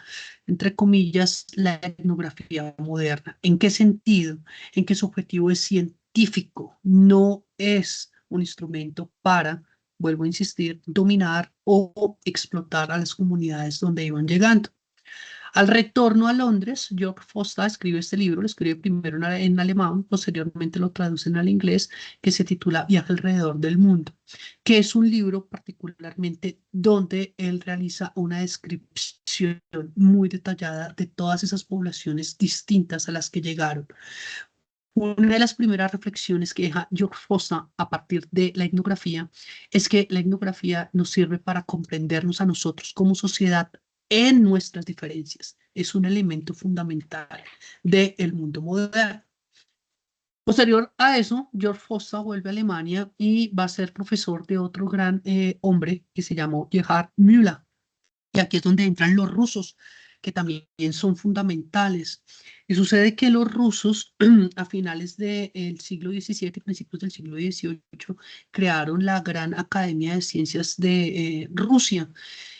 entre comillas, la etnografía moderna. ¿En qué sentido? En que su objetivo es científico, no es un instrumento para, vuelvo a insistir, dominar o explotar a las comunidades donde iban llegando. Al retorno a Londres, George Foster escribe este libro, lo escribe primero en alemán, posteriormente lo traducen al inglés, que se titula Viaje alrededor del mundo, que es un libro particularmente donde él realiza una descripción muy detallada de todas esas poblaciones distintas a las que llegaron. Una de las primeras reflexiones que deja George Foster a partir de la etnografía es que la etnografía nos sirve para comprendernos a nosotros como sociedad en nuestras diferencias. Es un elemento fundamental del mundo moderno. Posterior a eso, George Foster vuelve a Alemania y va a ser profesor de otro gran hombre que se llamó Gerhard Müller. Y aquí es donde entran los rusos, que también son fundamentales. Y sucede que los rusos, a finales del siglo XVII y principios del siglo XVIII, crearon la Gran Academia de Ciencias de Rusia.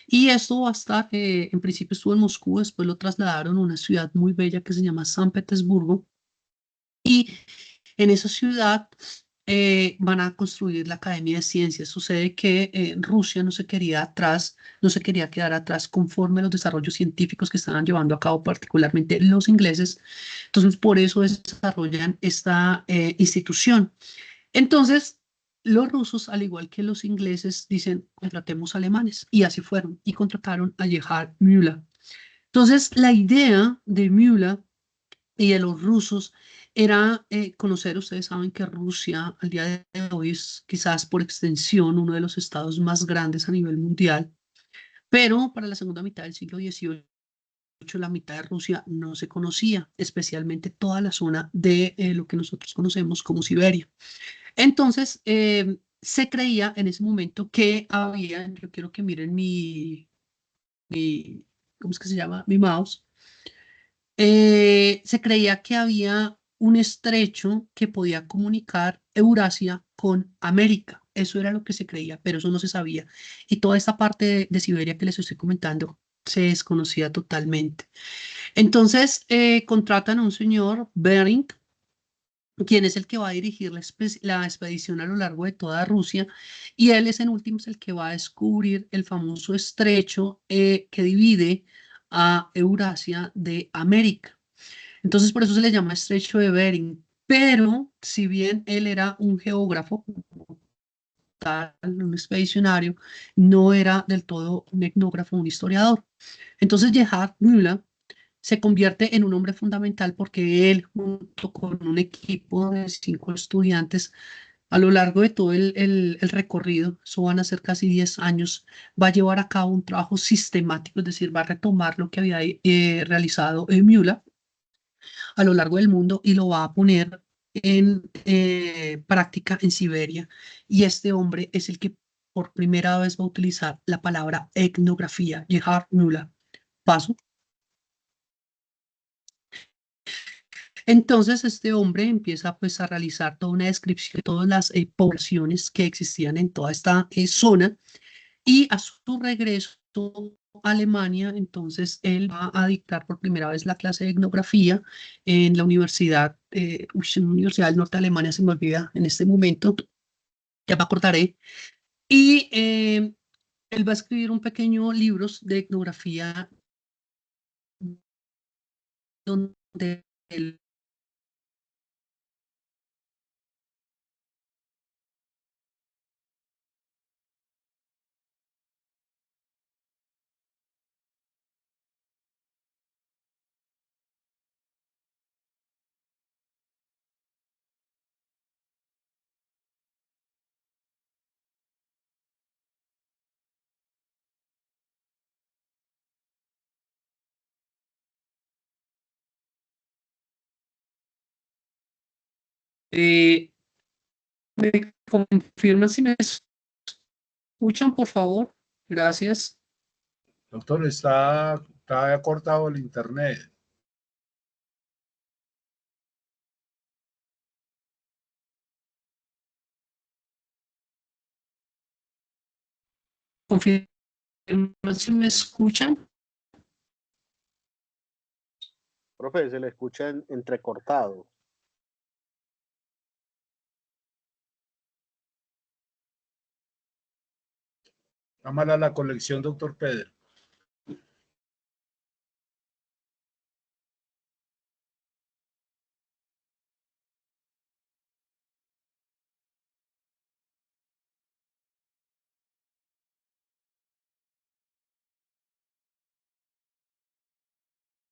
Y esto va a estar, en principio estuvo en Moscú, después lo trasladaron a una ciudad muy bella que se llama San Petersburgo. Y en esa ciudad van a construir la Academia de Ciencias. Sucede que Rusia no se quería atrás, no se quería quedar atrás conforme a los desarrollos científicos que estaban llevando a cabo, particularmente los ingleses. Entonces, por eso desarrollan esta institución. Entonces, los rusos, al igual que los ingleses, dicen, contratemos alemanes. Y así fueron, y contrataron a Gerhard Müller. Entonces, la idea de Müller y de los rusos era conocer, ustedes saben que Rusia al día de hoy es quizás por extensión uno de los estados más grandes a nivel mundial, pero para la segunda mitad del siglo XVIII la mitad de Rusia no se conocía, especialmente toda la zona de lo que nosotros conocemos como Siberia. Entonces, se creía en ese momento que había, yo quiero que miren ¿cómo es que se llama? Mi mouse. Se creía que había un estrecho que podía comunicar Eurasia con América. Eso era lo que se creía, pero eso no se sabía. Y toda esta parte de Siberia que les estoy comentando se desconocía totalmente. Entonces, contratan a un señor, Bering, quien es el que va a dirigir la expedición a lo largo de toda Rusia, y él es en últimos el que va a descubrir el famoso estrecho que divide a Eurasia de América. Entonces, por eso se le llama estrecho de Bering. Pero, si bien él era un geógrafo, un expedicionario, no era del todo un etnógrafo, un historiador. Entonces, Gerhard Müller se convierte en un hombre fundamental porque él, junto con un equipo de 5 estudiantes, a lo largo de todo el recorrido, eso van a ser casi 10 años, va a llevar a cabo un trabajo sistemático, es decir, va a retomar lo que había realizado Müller a lo largo del mundo y lo va a poner en práctica en Siberia. Y este hombre es el que por primera vez va a utilizar la palabra etnografía, Gerhard Müller. Paso. Entonces este hombre empieza pues a realizar toda una descripción de todas las poblaciones que existían en toda esta zona y a su regreso a Alemania, entonces él va a dictar por primera vez la clase de etnografía en la universidad, en la Universidad del Norte de Alemania, se me olvida en este momento, ya me acordaré, y él va a escribir un pequeño libro de etnografía donde él eh, me confirma si me escuchan, por favor. Gracias. Doctor, está cortado el internet. Confirma si me escuchan. Profe, se le escucha entrecortado. Está mala la conexión, doctor Pedro.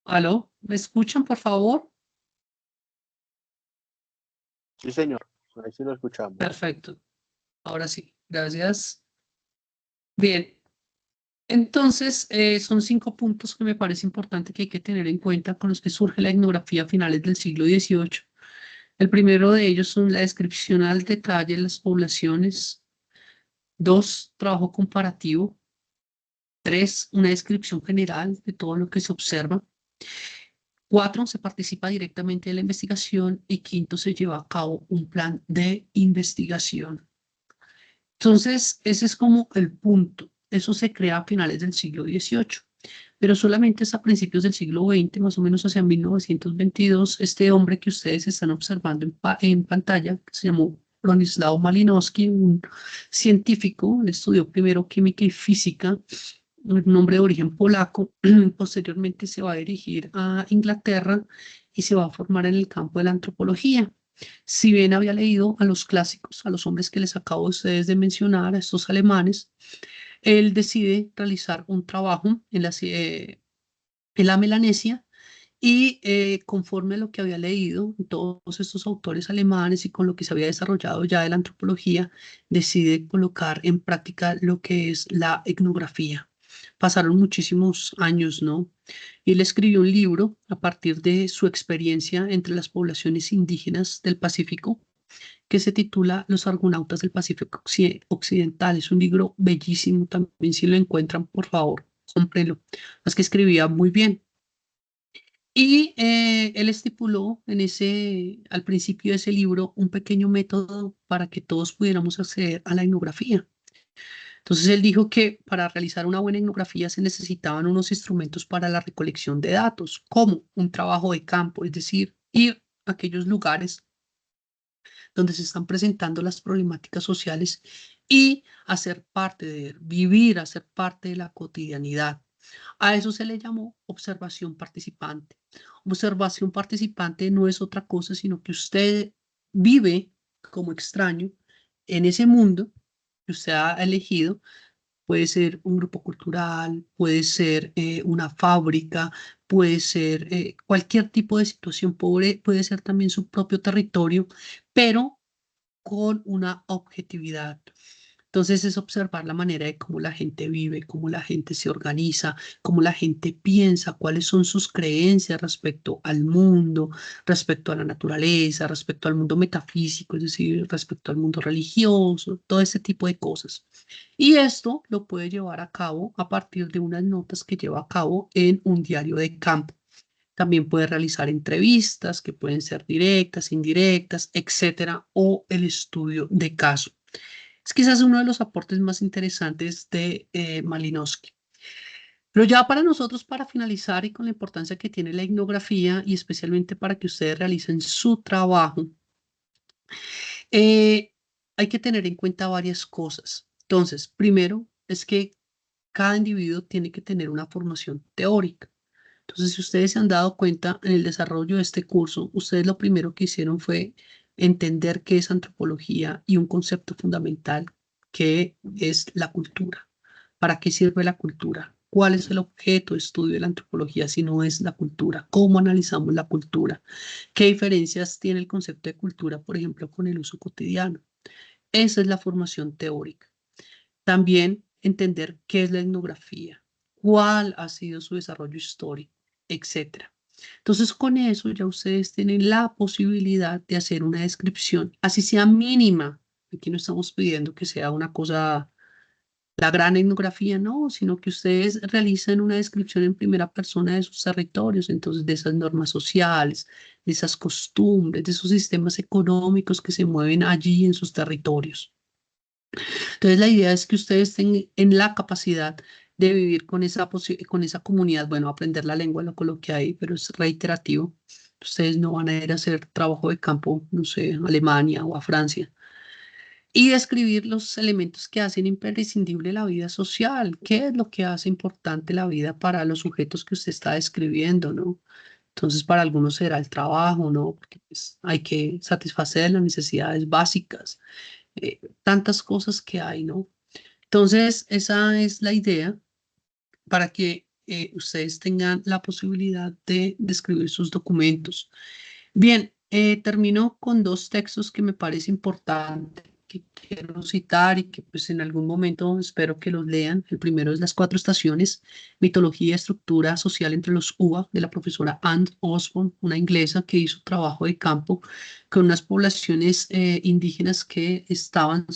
¿Aló? ¿Me escuchan, por favor? Sí, señor. Ahí sí lo escuchamos. Perfecto. Ahora sí. Gracias. Bien. Entonces, son 5 puntos que me parece importante que hay que tener en cuenta con los que surge la etnografía a finales del siglo XVIII. El primero de ellos son la descripción al detalle de las poblaciones. 2, trabajo comparativo. 3, una descripción general de todo lo que se observa. 4, se participa directamente en la investigación. Y 5, se lleva a cabo un plan de investigación. Entonces, ese es como el punto. Eso se crea a finales del siglo XVIII, pero solamente es a principios del siglo XX, más o menos hacia 1922, este hombre que ustedes están observando en pantalla, que se llamó Bronislaw Malinowski, un científico, él estudió primero química y física, un hombre de origen polaco, posteriormente se va a dirigir a Inglaterra y se va a formar en el campo de la antropología. Si bien había leído a los clásicos, a los hombres que les acabo de ustedes de mencionar, a estos alemanes, él decide realizar un trabajo en la Melanesia. Y conforme a lo que había leído, todos estos autores alemanes y con lo que se había desarrollado ya de la antropología, decide colocar en práctica lo que es la etnografía. Pasaron muchísimos años, ¿no? Y él escribió un libro a partir de su experiencia entre las poblaciones indígenas del Pacífico, que se titula Los Argonautas del Pacífico Occidental. Es un libro bellísimo también, si lo encuentran, por favor, cómprenlo. Es que escribía muy bien. Y él estipuló al principio de ese libro un pequeño método para que todos pudiéramos acceder a la etnografía. Entonces él dijo que para realizar una buena etnografía se necesitaban unos instrumentos para la recolección de datos, como un trabajo de campo, es decir, ir a aquellos lugares donde se están presentando las problemáticas sociales y hacer parte vivir, hacer parte de la cotidianidad. A eso se le llamó observación participante. Observación participante no es otra cosa, sino que usted vive como extraño en ese mundo que usted ha elegido. Puede ser un grupo cultural, puede ser una fábrica, puede ser cualquier tipo de situación pobre, puede ser también su propio territorio, pero con una objetividad. Entonces es observar la manera de cómo la gente vive, cómo la gente se organiza, cómo la gente piensa, cuáles son sus creencias respecto al mundo, respecto a la naturaleza, respecto al mundo metafísico, es decir, respecto al mundo religioso, todo ese tipo de cosas. Y esto lo puede llevar a cabo a partir de unas notas que lleva a cabo en un diario de campo. También puede realizar entrevistas que pueden ser directas, indirectas, etcétera, o el estudio de caso. Es quizás uno de los aportes más interesantes de Malinowski. Pero ya para nosotros, para finalizar y con la importancia que tiene la etnografía y especialmente para que ustedes realicen su trabajo, hay que tener en cuenta varias cosas. Entonces, primero es que cada individuo tiene que tener una formación teórica. Entonces, si ustedes se han dado cuenta en el desarrollo de este curso, ustedes lo primero que hicieron fue entender qué es antropología y un concepto fundamental que es la cultura. ¿Para qué sirve la cultura? ¿Cuál es el objeto de estudio de la antropología si no es la cultura? ¿Cómo analizamos la cultura? ¿Qué diferencias tiene el concepto de cultura, por ejemplo, con el uso cotidiano? Esa es la formación teórica. También entender qué es la etnografía, cuál ha sido su desarrollo histórico, etcétera. Entonces, con eso ya ustedes tienen la posibilidad de hacer una descripción, así sea mínima. Aquí no estamos pidiendo que sea una cosa, la gran etnografía, no, sino que ustedes realicen una descripción en primera persona de sus territorios, entonces de esas normas sociales, de esas costumbres, de esos sistemas económicos que se mueven allí en sus territorios. Entonces, la idea es que ustedes estén en la capacidad de vivir con esa comunidad. Bueno, aprender la lengua lo coloqué ahí, pero es reiterativo. Ustedes no van a ir a hacer trabajo de campo, no sé, a Alemania o a Francia. Y describir los elementos que hacen imprescindible la vida social. ¿Qué es lo que hace importante la vida para los sujetos que usted está describiendo, no? Entonces, para algunos será el trabajo, ¿no? Porque pues, hay que satisfacer las necesidades básicas, tantas cosas que hay, ¿no? Entonces, esa es la idea para que ustedes tengan la posibilidad de escribir sus documentos. Bien, termino con dos textos que me parece importante que quiero citar y que pues en algún momento espero que los lean. El primero es Las Cuatro Estaciones, Mitología y Estructura Social entre los UBA, de la profesora Anne Osborne, una inglesa que hizo trabajo de campo con unas poblaciones indígenas que estaban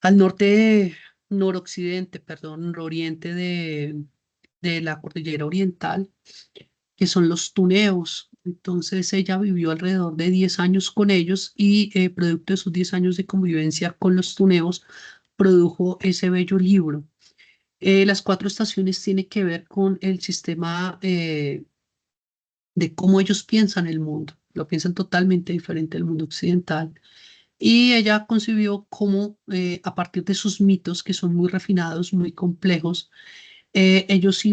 al norte, noroccidente, perdón, nororiente de la cordillera oriental, que son los tuneos. Entonces ella vivió alrededor de 10 años con ellos y producto de sus 10 años de convivencia con los tuneos, produjo ese bello libro. Las cuatro estaciones tiene que ver con el sistema de cómo ellos piensan el mundo. Lo piensan totalmente diferente al mundo occidental. Y ella concibió cómo, a partir de sus mitos, que son muy refinados, muy complejos, ellos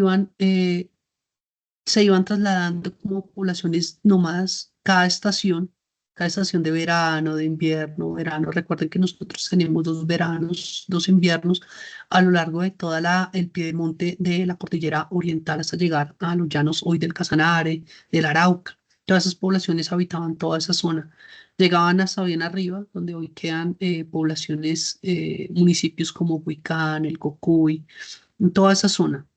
se iban trasladando como poblaciones nómadas cada estación cada estación de verano, de invierno, verano. Recuerden que nosotros tenemos 2 veranos, 2 inviernos a lo largo de toda el piedemonte de la cordillera oriental hasta llegar a los llanos hoy del Casanare, del Arauca. Todas esas poblaciones habitaban toda esa zona. Llegaban hasta bien arriba, donde hoy quedan poblaciones, municipios como Huicán, el Cocuy, en toda esa zona.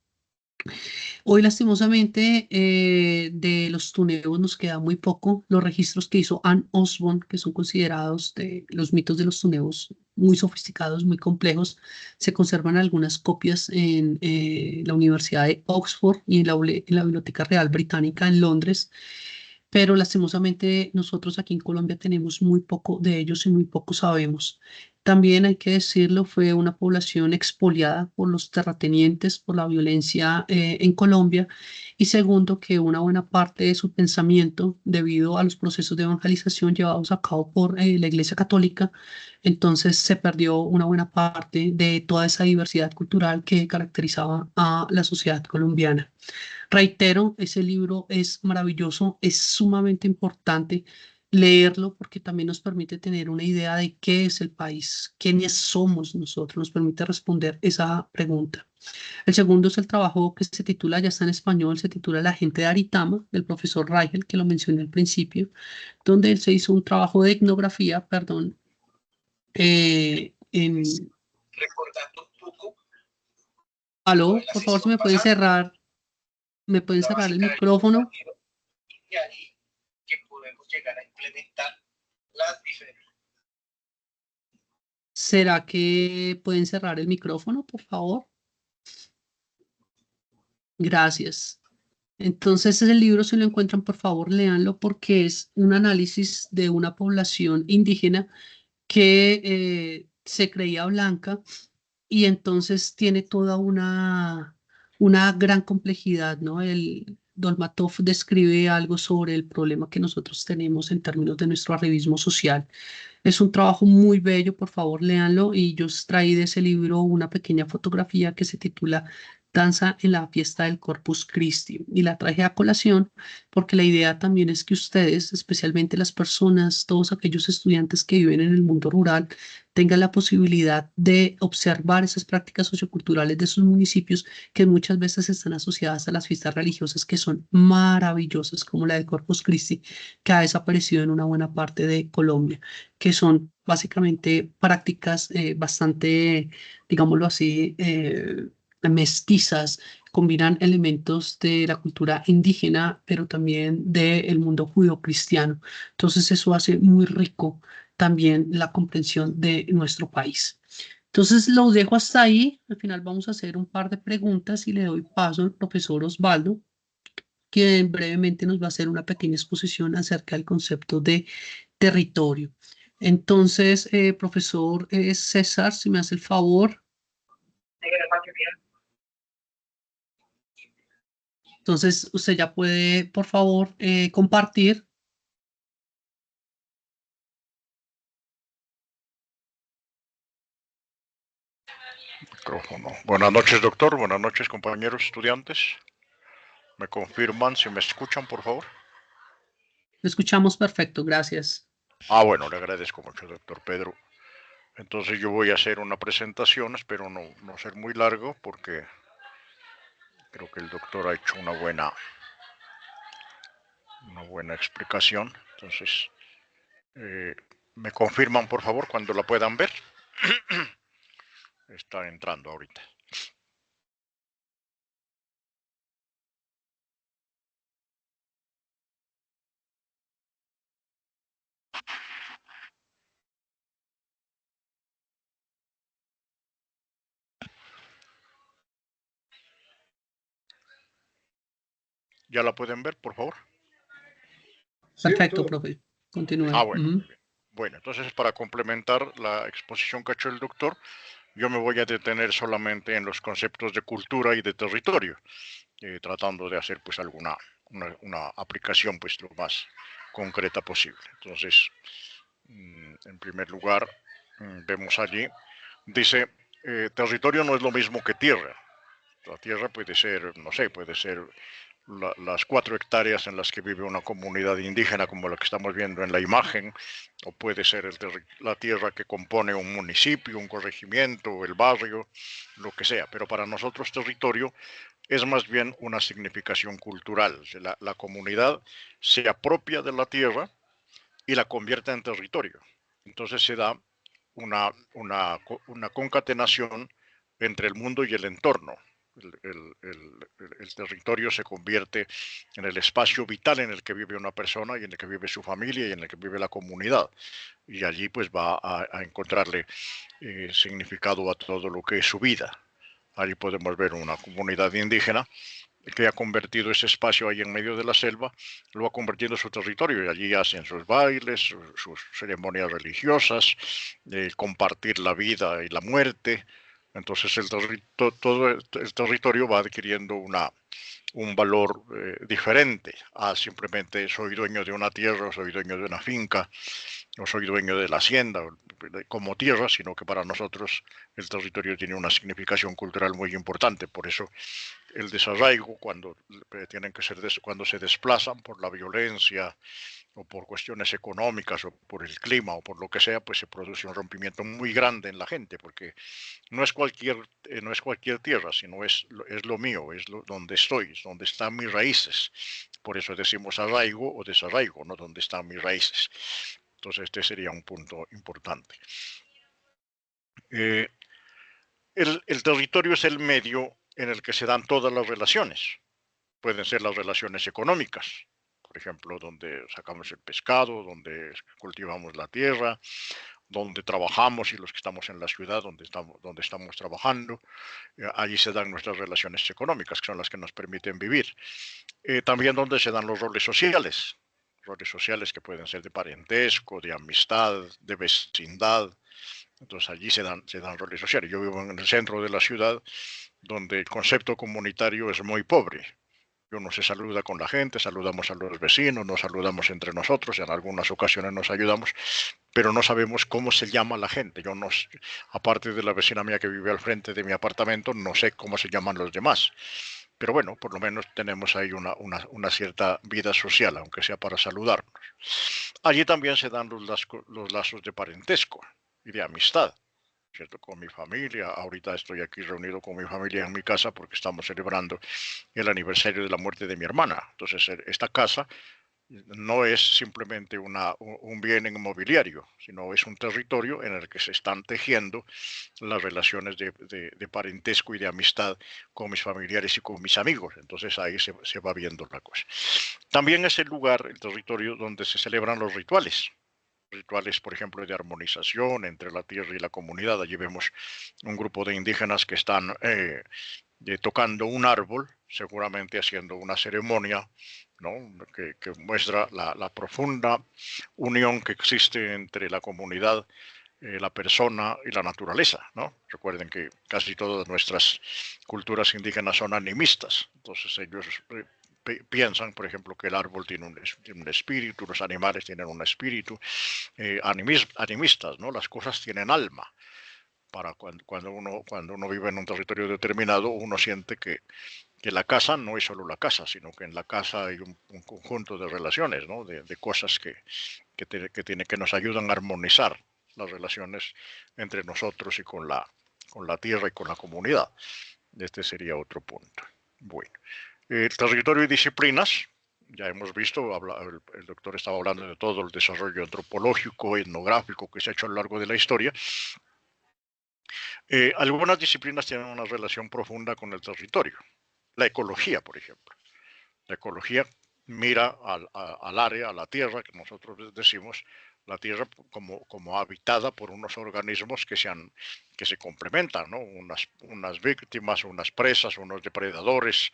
Hoy, lastimosamente, de los tuneos nos queda muy poco. Los registros que hizo Anne Osborne, que son considerados de los mitos de los tuneos muy sofisticados, muy complejos, se conservan algunas copias en la Universidad de Oxford y en la Biblioteca Real Británica en Londres, pero lastimosamente nosotros aquí en Colombia tenemos muy poco de ellos y muy poco sabemos. También hay que decirlo, fue una población expoliada por los terratenientes, por la violencia en Colombia, y segundo, que una buena parte de su pensamiento, debido a los procesos de evangelización llevados a cabo por la Iglesia Católica, entonces se perdió una buena parte de toda esa diversidad cultural que caracterizaba a la sociedad colombiana. Reitero, ese libro es maravilloso, es sumamente importante leerlo porque también nos permite tener una idea de qué es el país, quiénes somos nosotros, nos permite responder esa pregunta. El segundo es el trabajo que se titula, ya está en español, se titula La gente de Aritama, del profesor Rigel, que lo mencioné al principio, donde él se hizo un trabajo de etnografía, perdón, en... Recordando un poco. Aló, por favor, si me pueden cerrar el micrófono. De ahí que podemos llegar a implementar las diferentes. ¿Será que pueden cerrar el micrófono, por favor? Gracias. Entonces, ese libro, si lo encuentran, por favor, léanlo porque es un análisis de una población indígena que se creía blanca y entonces tiene toda una gran complejidad, ¿no? El Dolmatov describe algo sobre el problema que nosotros tenemos en términos de nuestro arribismo social. Es un trabajo muy bello, por favor, léanlo. Y yo extraí de ese libro una pequeña fotografía que se titula Danza en la fiesta del Corpus Christi. Y la traje a colación porque la idea también es que ustedes, especialmente las personas, todos aquellos estudiantes que viven en el mundo rural, tengan la posibilidad de observar esas prácticas socioculturales de sus municipios que muchas veces están asociadas a las fiestas religiosas que son maravillosas, como la del Corpus Christi, que ha desaparecido en una buena parte de Colombia, que son básicamente prácticas bastante, digámoslo así, mestizas, combinan elementos de la cultura indígena, pero también del mundo judío-cristiano. Entonces eso hace muy rico también la comprensión de nuestro país. Entonces lo dejo hasta ahí. Al final vamos a hacer un par de preguntas y le doy paso al profesor Osvaldo, quien brevemente nos va a hacer una pequeña exposición acerca del concepto de territorio. Entonces, profesor César, si me hace el favor. Entonces, usted ya puede, por favor, compartir. Micrófono. Buenas noches, doctor. Buenas noches, compañeros estudiantes. ¿Me confirman si me escuchan, por favor? Lo escuchamos perfecto, gracias. Bueno, le agradezco mucho, doctor Pedro. Entonces yo voy a hacer una presentación, espero no ser muy largo porque creo que el doctor ha hecho una buena explicación. Entonces, ¿me confirman, por favor, cuando la puedan ver? Está entrando ahorita. ¿Ya la pueden ver, por favor? Perfecto, Sí, profe. Continúe. Bueno, muy bien. Bueno, entonces para complementar la exposición que ha hecho el doctor, yo me voy a detener solamente en los conceptos de cultura y de territorio, tratando de hacer pues una aplicación pues lo más concreta posible. Entonces, en primer lugar, vemos allí, dice, territorio no es lo mismo que tierra. La tierra puede ser, no sé, puede ser las 4 hectáreas en las que vive una comunidad indígena, como la que estamos viendo en la imagen, o puede ser la tierra que compone un municipio, un corregimiento, el barrio, lo que sea. Pero para nosotros territorio es más bien una significación cultural. La comunidad se apropia de la tierra y la convierte en territorio. Entonces se da una concatenación entre el mundo y el entorno. El territorio se convierte en el espacio vital en el que vive una persona y en el que vive su familia y en el que vive la comunidad. Y allí pues va a encontrarle significado a todo lo que es su vida. Allí podemos ver una comunidad indígena que ha convertido ese espacio ahí en medio de la selva, lo ha convertido en su territorio y allí hacen sus bailes, sus ceremonias religiosas, compartir la vida y la muerte. Entonces todo el territorio va adquiriendo un valor diferente a simplemente soy dueño de una tierra, soy dueño de una finca, o soy dueño de la hacienda como tierra, sino que para nosotros el territorio tiene una significación cultural muy importante. Por eso el desarraigo, cuando cuando se desplazan por la violencia o por cuestiones económicas o por el clima o por lo que sea, pues se produce un rompimiento muy grande en la gente, porque no es cualquier tierra, sino es lo mío, donde estoy, donde están mis raíces. Por eso decimos arraigo o desarraigo, ¿no? Donde están mis raíces. Entonces este sería un punto importante. El territorio es el medio en el que se dan todas las relaciones. Pueden ser las relaciones económicas, por ejemplo, donde sacamos el pescado, donde cultivamos la tierra, donde trabajamos y los que estamos en la ciudad, donde estamos trabajando. Allí se dan nuestras relaciones económicas, que son las que nos permiten vivir. También donde se dan los roles sociales que pueden ser de parentesco, de amistad, de vecindad. Entonces allí se dan roles sociales. Yo vivo en el centro de la ciudad, donde el concepto comunitario es muy pobre. Uno se saluda con la gente, saludamos a los vecinos, nos saludamos entre nosotros, en algunas ocasiones nos ayudamos, pero no sabemos cómo se llama la gente. Aparte de la vecina mía que vive al frente de mi apartamento, no sé cómo se llaman los demás. Pero bueno, por lo menos tenemos ahí una cierta vida social, aunque sea para saludarnos. Allí también se dan los lazos de parentesco y de amistad, ¿cierto? Con mi familia. Ahorita estoy aquí reunido con mi familia en mi casa porque estamos celebrando el aniversario de la muerte de mi hermana. Entonces, esta casa no es simplemente un bien inmobiliario, sino es un territorio en el que se están tejiendo las relaciones de parentesco y de amistad con mis familiares y con mis amigos. Entonces ahí se va viendo la cosa. También es el lugar, el territorio donde se celebran los rituales. Rituales, por ejemplo, de armonización entre la tierra y la comunidad. Allí vemos un grupo de indígenas que están tocando un árbol, seguramente haciendo una ceremonia, ¿no? que muestra la profunda unión que existe entre la comunidad, la persona y la naturaleza, ¿no? Recuerden que casi todas nuestras culturas indígenas son animistas, entonces ellos piensan, por ejemplo, que el árbol tiene un espíritu, los animales tienen un espíritu, animistas, ¿no? Las cosas tienen alma. Para cuando uno vive en un territorio determinado, uno siente que la casa no es solo la casa, sino que en la casa hay un conjunto de relaciones, ¿no? de cosas que nos ayudan a armonizar las relaciones entre nosotros y con la tierra y con la comunidad. Este sería otro punto. Bueno, el territorio y disciplinas, ya hemos visto, el doctor estaba hablando de todo el desarrollo antropológico, etnográfico que se ha hecho a lo largo de la historia. Algunas disciplinas tienen una relación profunda con el territorio. La ecología, por ejemplo. La ecología mira al área, a la tierra, que nosotros decimos, la tierra como habitada por unos organismos que se complementan, ¿no? Unas víctimas, unas presas, unos depredadores,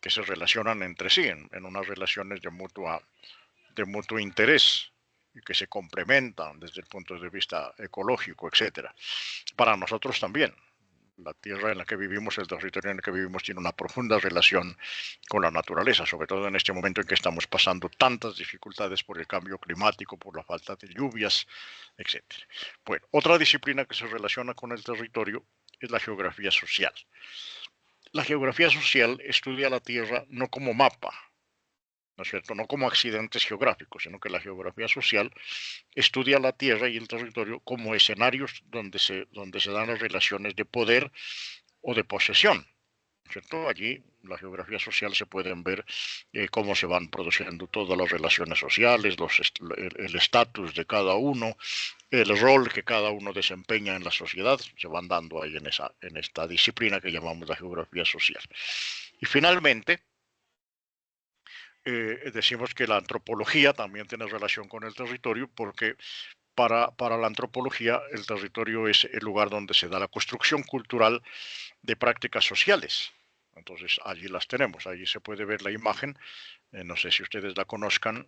que se relacionan entre sí en unas relaciones de mutuo interés y que se complementan desde el punto de vista ecológico, etcétera. Para nosotros también. La tierra en la que vivimos, el territorio en el que vivimos tiene una profunda relación con la naturaleza, sobre todo en este momento en que estamos pasando tantas dificultades por el cambio climático, por la falta de lluvias, etc. Bueno, otra disciplina que se relaciona con el territorio es la geografía social. la geografía social estudia la Tierra no como mapa, ¿no es cierto? No como accidentes geográficos, sino que la geografía social estudia la Tierra y el territorio como escenarios donde se dan las relaciones de poder o de posesión, ¿cierto? Allí la geografía social se pueden ver cómo se van produciendo todas las relaciones sociales, el estatus de cada uno, el rol que cada uno desempeña en la sociedad, se van dando ahí en esta disciplina que llamamos la geografía social. Y finalmente, decimos que la antropología también tiene relación con el territorio porque para la antropología el territorio es el lugar donde se da la construcción cultural de prácticas sociales. Entonces allí las tenemos, allí se puede ver la imagen, no sé si ustedes la conozcan,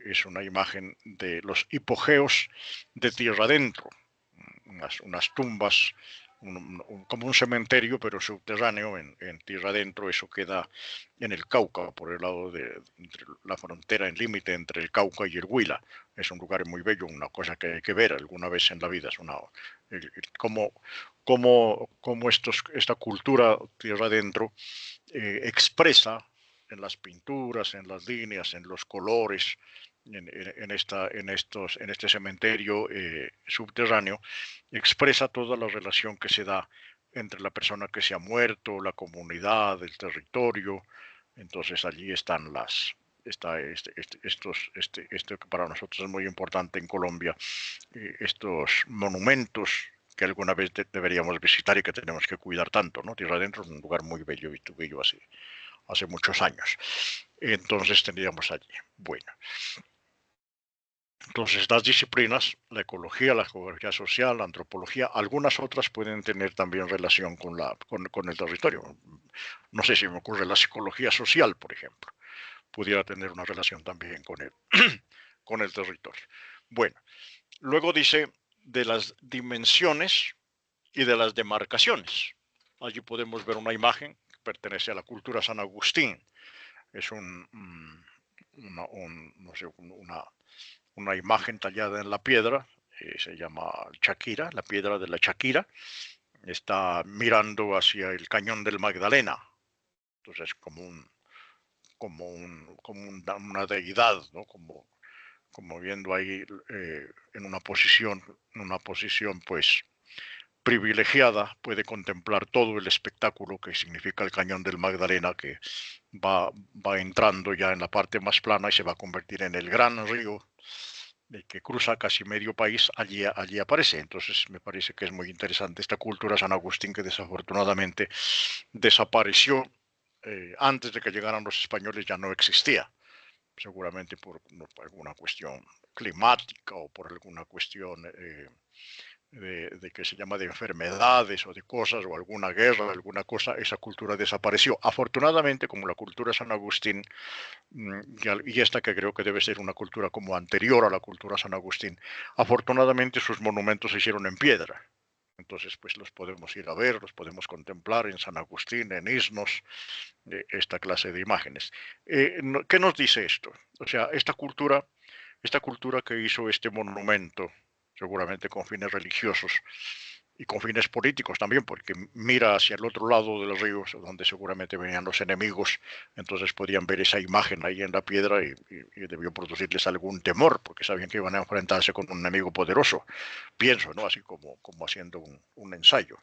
es una imagen de los hipogeos de tierra adentro, unas tumbas, como un cementerio pero subterráneo en tierra adentro. Eso queda en el Cauca, por el lado de la frontera, en límite entre el Cauca y el Huila. Es un lugar muy bello, una cosa que hay que ver alguna vez en la vida. Es cómo esta cultura tierra adentro expresa en las pinturas, en las líneas, en los colores, en este cementerio subterráneo, expresa toda la relación que se da entre la persona que se ha muerto, la comunidad, el territorio. Entonces allí están esto que para nosotros es muy importante en Colombia, estos monumentos que alguna vez deberíamos visitar y que tenemos que cuidar tanto, ¿no? Tierra Adentro es un lugar muy bello, visto bello hace muchos años. Entonces tendríamos allí. Bueno, entonces estas disciplinas, la ecología, la geografía social, la antropología, algunas otras pueden tener también relación con el territorio. No sé si me ocurre la psicología social, por ejemplo, pudiera tener una relación también con el territorio. Bueno, luego dice de las dimensiones y de las demarcaciones. Allí podemos ver una imagen que pertenece a la cultura San Agustín. Es no sé, una imagen tallada en la piedra, se llama Shakira, la piedra de la Shakira. Está mirando hacia el cañón del Magdalena. Entonces, una deidad, ¿no? Como viendo ahí en una posición pues privilegiada, puede contemplar todo el espectáculo que significa el cañón del Magdalena, que va entrando ya en la parte más plana y se va a convertir en el gran río que cruza casi medio país. Allí aparece. Entonces me parece que es muy interesante esta cultura San Agustín, que desafortunadamente desapareció antes de que llegaran los españoles. Ya no existía, seguramente por alguna cuestión climática o por alguna cuestión de que se llama de enfermedades o de cosas o alguna guerra, alguna cosa. Esa cultura desapareció. Afortunadamente, como la cultura San Agustín, y esta que creo que debe ser una cultura como anterior a la cultura San Agustín, afortunadamente sus monumentos se hicieron en piedra. Entonces, pues los podemos ir a ver, los podemos contemplar en San Agustín, en Isnos, esta clase de imágenes. ¿Qué nos dice esto? O sea, esta cultura que hizo este monumento, seguramente con fines religiosos y con fines políticos también, porque mira hacia el otro lado de los ríos, donde seguramente venían los enemigos. Entonces podían ver esa imagen ahí en la piedra y debió producirles algún temor, porque sabían que iban a enfrentarse con un enemigo poderoso, pienso, ¿no? Así como haciendo un ensayo.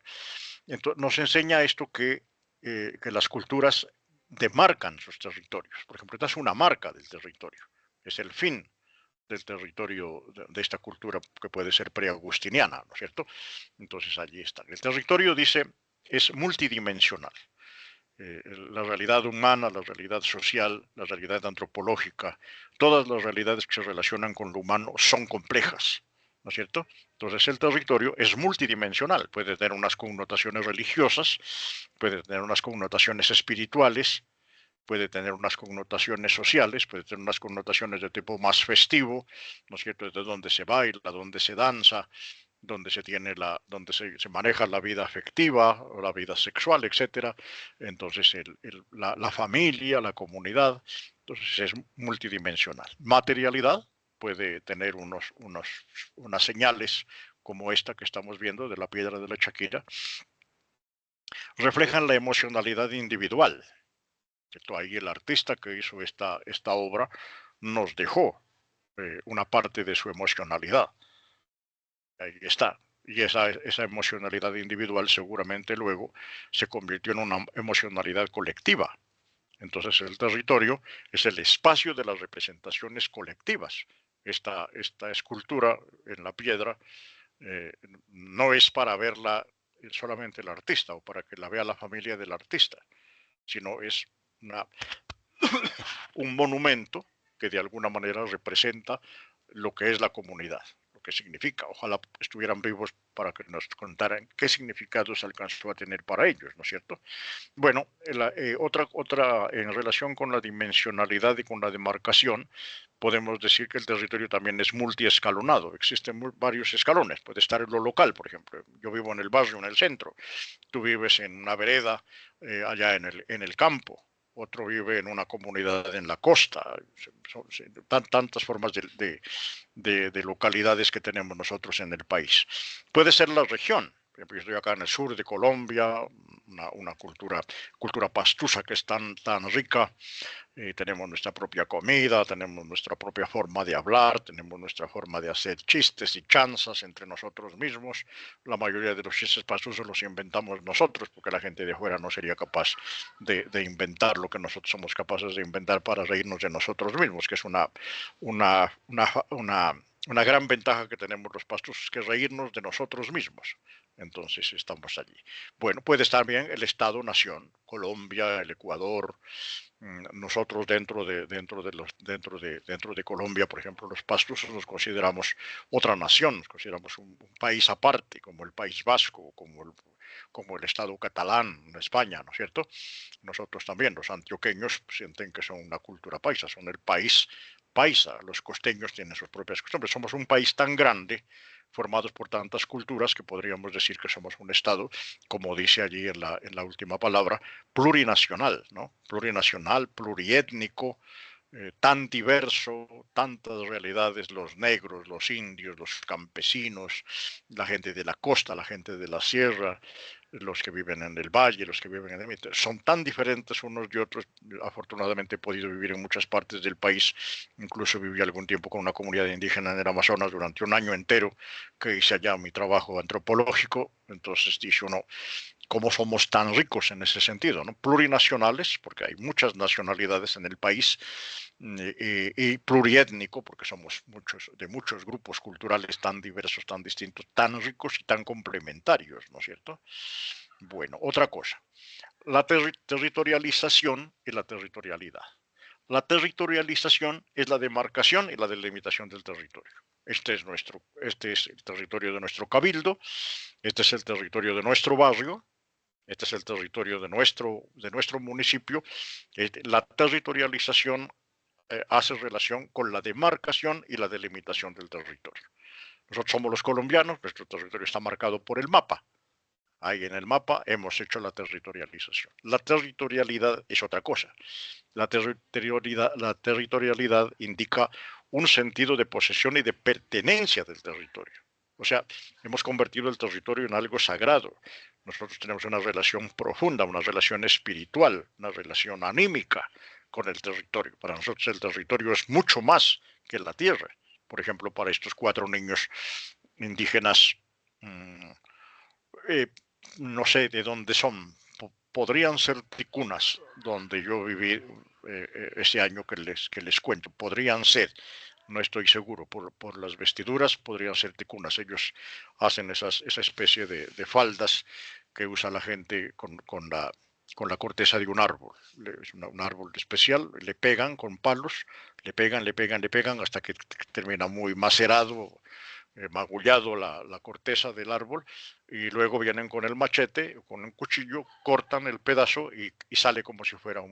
Entonces nos enseña esto que las culturas demarcan sus territorios. Por ejemplo, esta es una marca del territorio, es el fin del territorio de esta cultura que puede ser preagustiniana, ¿no es cierto? Entonces allí está. El territorio, dice, es multidimensional. La realidad humana, la realidad social, la realidad antropológica, todas las realidades que se relacionan con lo humano son complejas, ¿no es cierto? Entonces el territorio es multidimensional, puede tener unas connotaciones religiosas, puede tener unas connotaciones espirituales, puede tener unas connotaciones sociales, puede tener unas connotaciones de tipo más festivo, ¿no es cierto? Desde donde se baila, donde se danza, donde se maneja la vida afectiva o la vida sexual, etcétera. Entonces la familia, la comunidad, entonces es multidimensional. Materialidad puede tener unas señales como esta que estamos viendo de la piedra de la Shakira, reflejan la emocionalidad individual. Ahí el artista que hizo esta obra nos dejó una parte de su emocionalidad. Ahí está. Y esa emocionalidad individual seguramente luego se convirtió en una emocionalidad colectiva. Entonces el territorio es el espacio de las representaciones colectivas. Esta escultura en la piedra no es para verla solamente el artista o para que la vea la familia del artista, sino es un monumento que de alguna manera representa lo que es la comunidad, lo que significa. Ojalá estuvieran vivos para que nos contaran qué significados alcanzó a tener para ellos, ¿no es cierto? Bueno, otra en relación con la dimensionalidad y con la demarcación, podemos decir que el territorio también es multiescalonado. Existen varios escalones. Puede estar en lo local, por ejemplo. Yo vivo en el barrio, en el centro. Tú vives en una vereda allá en el campo. Otro vive en una comunidad en la costa. Tantas formas de localidades que tenemos nosotros en el país. Puede ser la región. Por ejemplo, yo estoy acá en el sur de Colombia, una cultura pastusa que es tan rica. Tenemos nuestra propia comida, tenemos nuestra propia forma de hablar, tenemos nuestra forma de hacer chistes y chanzas entre nosotros mismos. La mayoría de los chistes pastusos los inventamos nosotros, porque la gente de fuera no sería capaz de inventar lo que nosotros somos capaces de inventar para reírnos de nosotros mismos, que es una gran ventaja que tenemos los pastusos, que es reírnos de nosotros mismos. Entonces estamos allí. Bueno, puede estar bien el Estado-nación, Colombia, el Ecuador. Nosotros dentro de Colombia, por ejemplo, los pastusos nos consideramos otra nación, nos consideramos un país aparte, como el País Vasco, como el Estado catalán en España, ¿no es cierto? Nosotros también, los antioqueños, sienten que son una cultura paisa, son el país paisa. Los costeños tienen sus propias costumbres. Somos un país tan grande, formados por tantas culturas, que podríamos decir que somos un Estado, como dice allí en la última palabra, plurinacional, ¿no? Plurinacional, pluriétnico, tan diverso, tantas realidades, los negros, los indios, los campesinos, la gente de la costa, la gente de la sierra, los que viven en el valle, los que viven en el medio, son tan diferentes unos de otros. Afortunadamente he podido vivir en muchas partes del país, incluso viví algún tiempo con una comunidad indígena en el Amazonas durante un año entero, que hice allá mi trabajo antropológico. Entonces dice uno, ¿cómo somos tan ricos en ese sentido, ¿no? Plurinacionales, porque hay muchas nacionalidades en el país, y pluriétnico, porque somos de muchos grupos culturales tan diversos, tan distintos, tan ricos y tan complementarios, ¿no es cierto? Bueno, otra cosa, la territorialización y la territorialidad. La territorialización es la demarcación y la delimitación del territorio. Este es el territorio de nuestro cabildo, este es el territorio de nuestro barrio, este es el territorio de nuestro municipio. La territorialización hace relación con la demarcación y la delimitación del territorio. Nosotros somos los colombianos, nuestro territorio está marcado por el mapa. Ahí en el mapa hemos hecho la territorialización. La territorialidad es otra cosa. La territorialidad indica un sentido de posesión y de pertenencia del territorio. O sea, hemos convertido el territorio en algo sagrado. Nosotros tenemos una relación profunda, una relación espiritual, una relación anímica con el territorio. Para nosotros el territorio es mucho más que la tierra. Por ejemplo, para estos 4 niños indígenas, no sé de dónde son, podrían ser ticunas, donde yo viví ese año que les cuento, podrían ser, no estoy seguro, por las vestiduras podrían ser ticunas. Ellos hacen esa especie de faldas que usa la gente con la corteza de un árbol. Es un árbol especial, le pegan con palos, le pegan hasta que termina muy macerado, magullado la corteza del árbol, y luego vienen con el machete, con un cuchillo, cortan el pedazo y sale como si fuera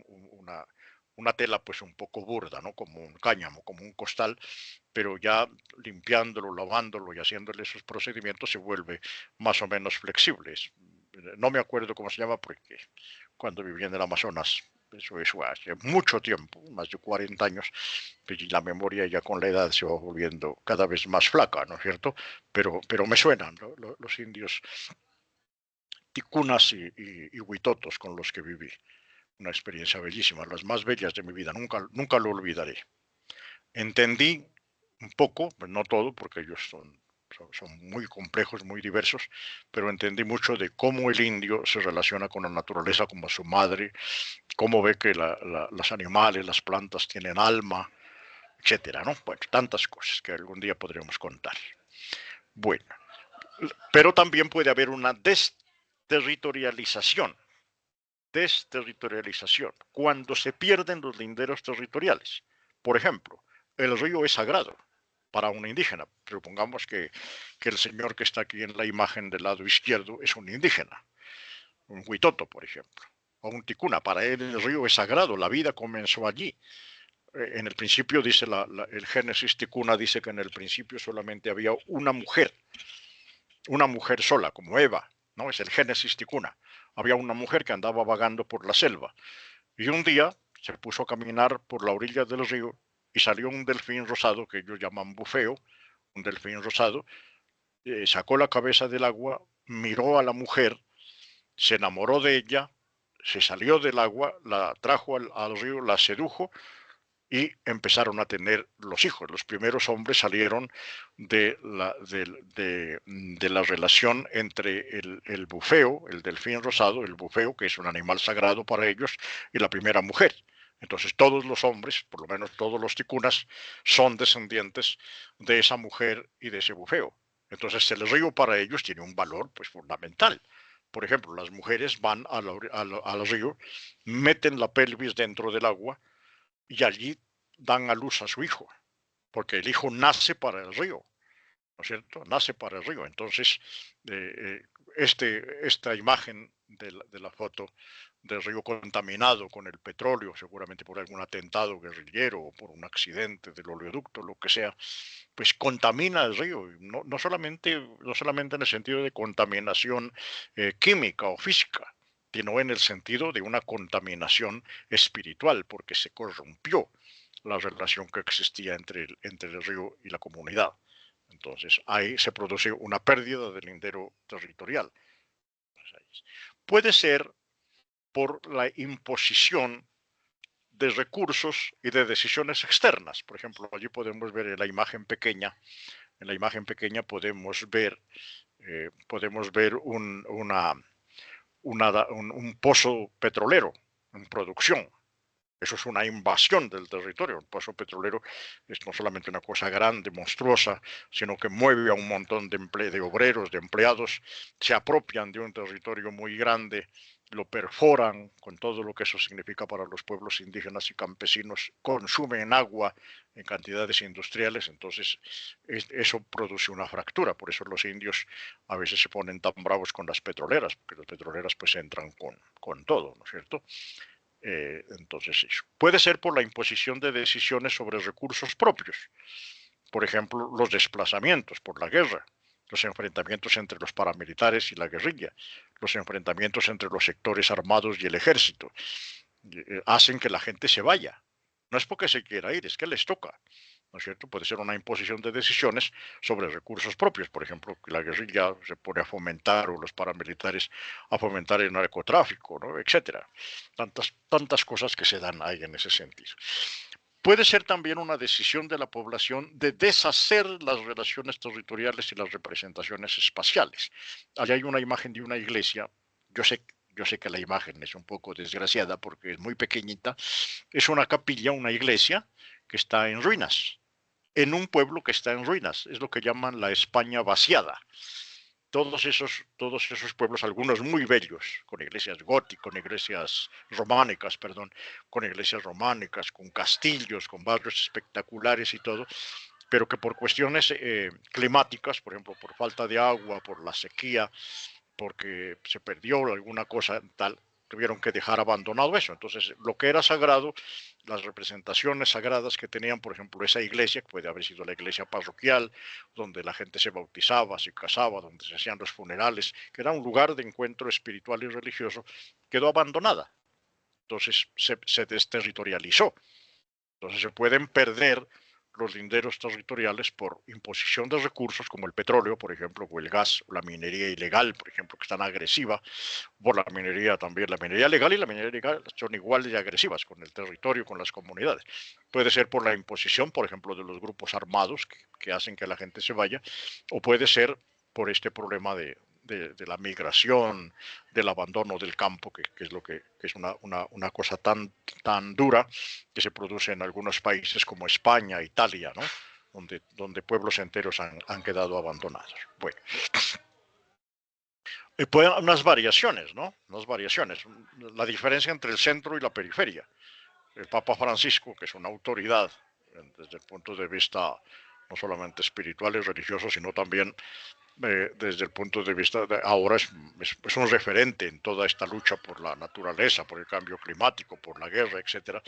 una tela pues un poco burda, ¿no? Como un cáñamo, como un costal, pero ya limpiándolo, lavándolo y haciéndole esos procedimientos se vuelve más o menos flexible. No me acuerdo cómo se llama porque cuando viví en el Amazonas, eso hace mucho tiempo, más de 40 años, y la memoria ya con la edad se va volviendo cada vez más flaca, ¿no es cierto? Pero me suenan, ¿no? Los indios ticunas y huitotos con los que viví. Una experiencia bellísima, las más bellas de mi vida, nunca lo olvidaré. Entendí un poco, pues no todo, porque ellos son muy complejos, muy diversos, pero entendí mucho de cómo el indio se relaciona con la naturaleza como su madre, cómo ve que los animales, las plantas tienen alma, etcétera, ¿no? Bueno, tantas cosas que algún día podremos contar. Bueno, pero también puede haber una desterritorialización, cuando se pierden los linderos territoriales. Por ejemplo, el río es sagrado para un indígena. Supongamos que el señor que está aquí en la imagen del lado izquierdo es un indígena, un huitoto, por ejemplo, o un ticuna. Para él el río es sagrado, la vida comenzó allí. En el principio, dice el Génesis ticuna, dice que en el principio solamente había una mujer sola, como Eva, ¿no? Es el Génesis ticuna. Había una mujer que andaba vagando por la selva y un día se puso a caminar por la orilla del río y salió un delfín rosado que ellos llaman bufeo, un delfín rosado, sacó la cabeza del agua, miró a la mujer, se enamoró de ella, se salió del agua, la trajo al río, la sedujo y empezaron a tener los hijos. Los primeros hombres salieron de la relación entre el bufeo, el delfín rosado, el bufeo, que es un animal sagrado para ellos, y la primera mujer. Entonces todos los hombres, por lo menos todos los ticunas, son descendientes de esa mujer y de ese bufeo. Entonces el río para ellos tiene un valor pues fundamental. Por ejemplo, las mujeres van al río, meten la pelvis dentro del agua y allí dan a luz a su hijo, porque el hijo nace para el río, ¿no es cierto? Nace para el río. Entonces, esta imagen de la foto del río contaminado con el petróleo, seguramente por algún atentado guerrillero o por un accidente del oleoducto, lo que sea, pues contamina el río, no solamente en el sentido de contaminación química o física, sino en el sentido de una contaminación espiritual, porque se corrompió la relación que existía entre el río y la comunidad. Entonces, ahí se produce una pérdida del lindero territorial. Puede ser por la imposición de recursos y de decisiones externas. Por ejemplo, allí podemos ver en la imagen pequeña, podemos ver un pozo petrolero en producción. Eso es una invasión del territorio. El pozo petrolero es no solamente una cosa grande, monstruosa, sino que mueve a un montón de obreros, de empleados, se apropian de un territorio muy grande, lo perforan con todo lo que eso significa para los pueblos indígenas y campesinos, consumen agua en cantidades industriales, entonces eso produce una fractura. Por eso los indios a veces se ponen tan bravos con las petroleras, porque las petroleras pues entran con todo, ¿no es cierto? Entonces, eso puede ser por la imposición de decisiones sobre recursos propios. Por ejemplo, los desplazamientos por la guerra, los enfrentamientos entre los paramilitares y la guerrilla, los enfrentamientos entre los sectores armados y el ejército, hacen que la gente se vaya. No es porque se quiera ir, es que les toca. ¿No es cierto? Puede ser una imposición de decisiones sobre recursos propios. Por ejemplo, que la guerrilla se pone a fomentar o los paramilitares a fomentar el narcotráfico, ¿no? Etcétera. Tantas cosas que se dan ahí en ese sentido. Puede ser también una decisión de la población de deshacer las relaciones territoriales y las representaciones espaciales. Allá hay una imagen de una iglesia. Yo sé que la imagen es un poco desgraciada porque es muy pequeñita. Es una capilla, una iglesia que está en ruinas, en un pueblo que está en ruinas. Es lo que llaman la España vaciada. Todos esos pueblos, algunos muy bellos, con iglesias góticas, con iglesias románicas, con castillos, con barrios espectaculares y todo, pero que por cuestiones climáticas, por ejemplo, por falta de agua, por la sequía, porque se perdió alguna cosa tal, tuvieron que dejar abandonado eso. Entonces, lo que era sagrado, las representaciones sagradas que tenían, por ejemplo, esa iglesia, que puede haber sido la iglesia parroquial, donde la gente se bautizaba, se casaba, donde se hacían los funerales, que era un lugar de encuentro espiritual y religioso, quedó abandonada. Entonces, se desterritorializó. Entonces, se pueden perder los linderos territoriales por imposición de recursos como el petróleo, por ejemplo, o el gas, o la minería ilegal, por ejemplo, que es tan agresiva, por la minería también. La minería legal y la minería ilegal son igual de agresivas con el territorio, con las comunidades. Puede ser por la imposición, por ejemplo, de los grupos armados que hacen que la gente se vaya, o puede ser por este problema de la migración, del abandono del campo, que es lo que es una cosa tan dura que se produce en algunos países como España, Italia, ¿no? Donde pueblos enteros han quedado abandonados. Bueno, pueden unas variaciones, ¿no? Unas variaciones. La diferencia entre el centro y la periferia. El Papa Francisco, que es una autoridad desde el punto de vista no solamente espiritual y religioso, sino también desde el punto de vista de ahora es un referente en toda esta lucha por la naturaleza, por el cambio climático, por la guerra, etcétera.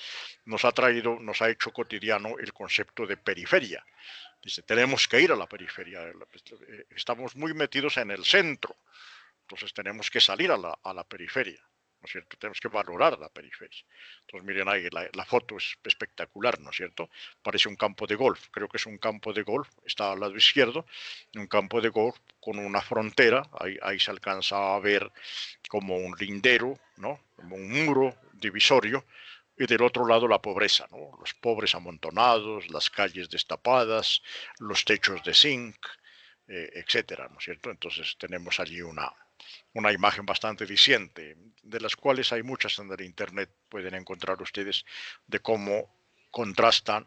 Nos ha hecho cotidiano el concepto de periferia. Dice, tenemos que ir a la periferia, estamos muy metidos en el centro, entonces tenemos que salir a la periferia, ¿no es cierto? Tenemos que valorar la periferia. Entonces miren ahí, la foto es espectacular, ¿no es cierto? Parece un campo de golf, creo que es un campo de golf, está al lado izquierdo, un campo de golf con una frontera, ahí se alcanza a ver como un lindero, ¿no? Como un muro divisorio, y del otro lado la pobreza, ¿no? Los pobres amontonados, las calles destapadas, los techos de zinc, etcétera, ¿no es cierto? Entonces tenemos allí una imagen bastante diciente, de las cuales hay muchas en el internet, pueden encontrar ustedes de cómo contrastan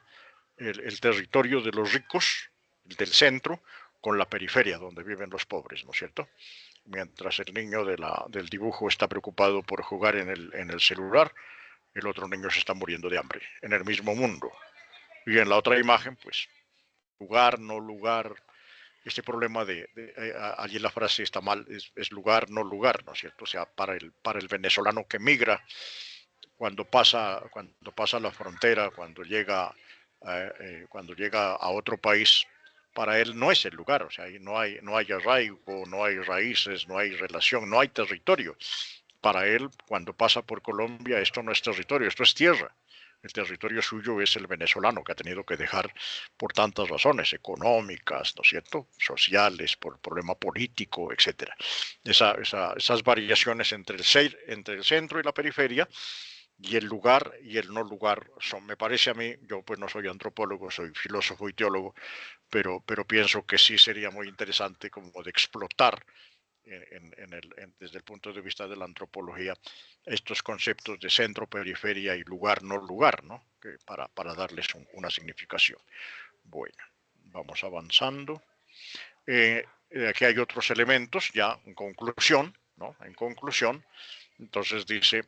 el territorio de los ricos, del centro, con la periferia donde viven los pobres, ¿no es cierto? Mientras el niño del dibujo está preocupado por jugar en el celular, el otro niño se está muriendo de hambre, en el mismo mundo. Y en la otra imagen, pues, lugar, no lugar, este problema allí la frase está mal, es lugar, no lugar, ¿no es cierto? O sea, para el venezolano que migra, cuando pasa la frontera, cuando llega a otro país, para él no es el lugar, o sea, no hay arraigo, no hay raíces, no hay relación, no hay territorio. Para él, cuando pasa por Colombia, esto no es territorio, esto es tierra. El territorio suyo es el venezolano, que ha tenido que dejar por tantas razones económicas, ¿no es cierto?, sociales, por problema político, etcétera. Esas variaciones entre el centro y la periferia, y el lugar y el no lugar, me parece a mí, yo pues no soy antropólogo, soy filósofo y teólogo, pero pienso que sí sería muy interesante como de explotar desde el punto de vista de la antropología, estos conceptos de centro, periferia y lugar, no lugar, ¿no? Para darles una significación. Bueno, vamos avanzando. Aquí hay otros elementos, ya en conclusión, ¿no? En conclusión, entonces dice,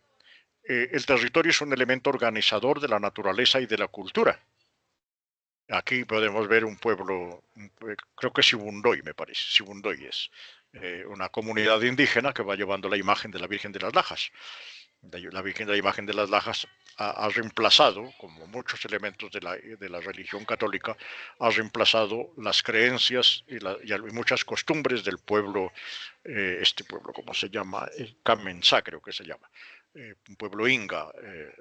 el territorio es un elemento organizador de la naturaleza y de la cultura. Aquí podemos ver un pueblo, creo que es Sibundoy, me parece, Sibundoy es una comunidad indígena que va llevando la imagen de la Virgen de las Lajas. La Virgen de la Imagen de las Lajas ha reemplazado, como muchos elementos de la religión católica, ha reemplazado las creencias y muchas costumbres del pueblo, este pueblo, ¿cómo se llama? Camensá, creo que se llama. Un pueblo inga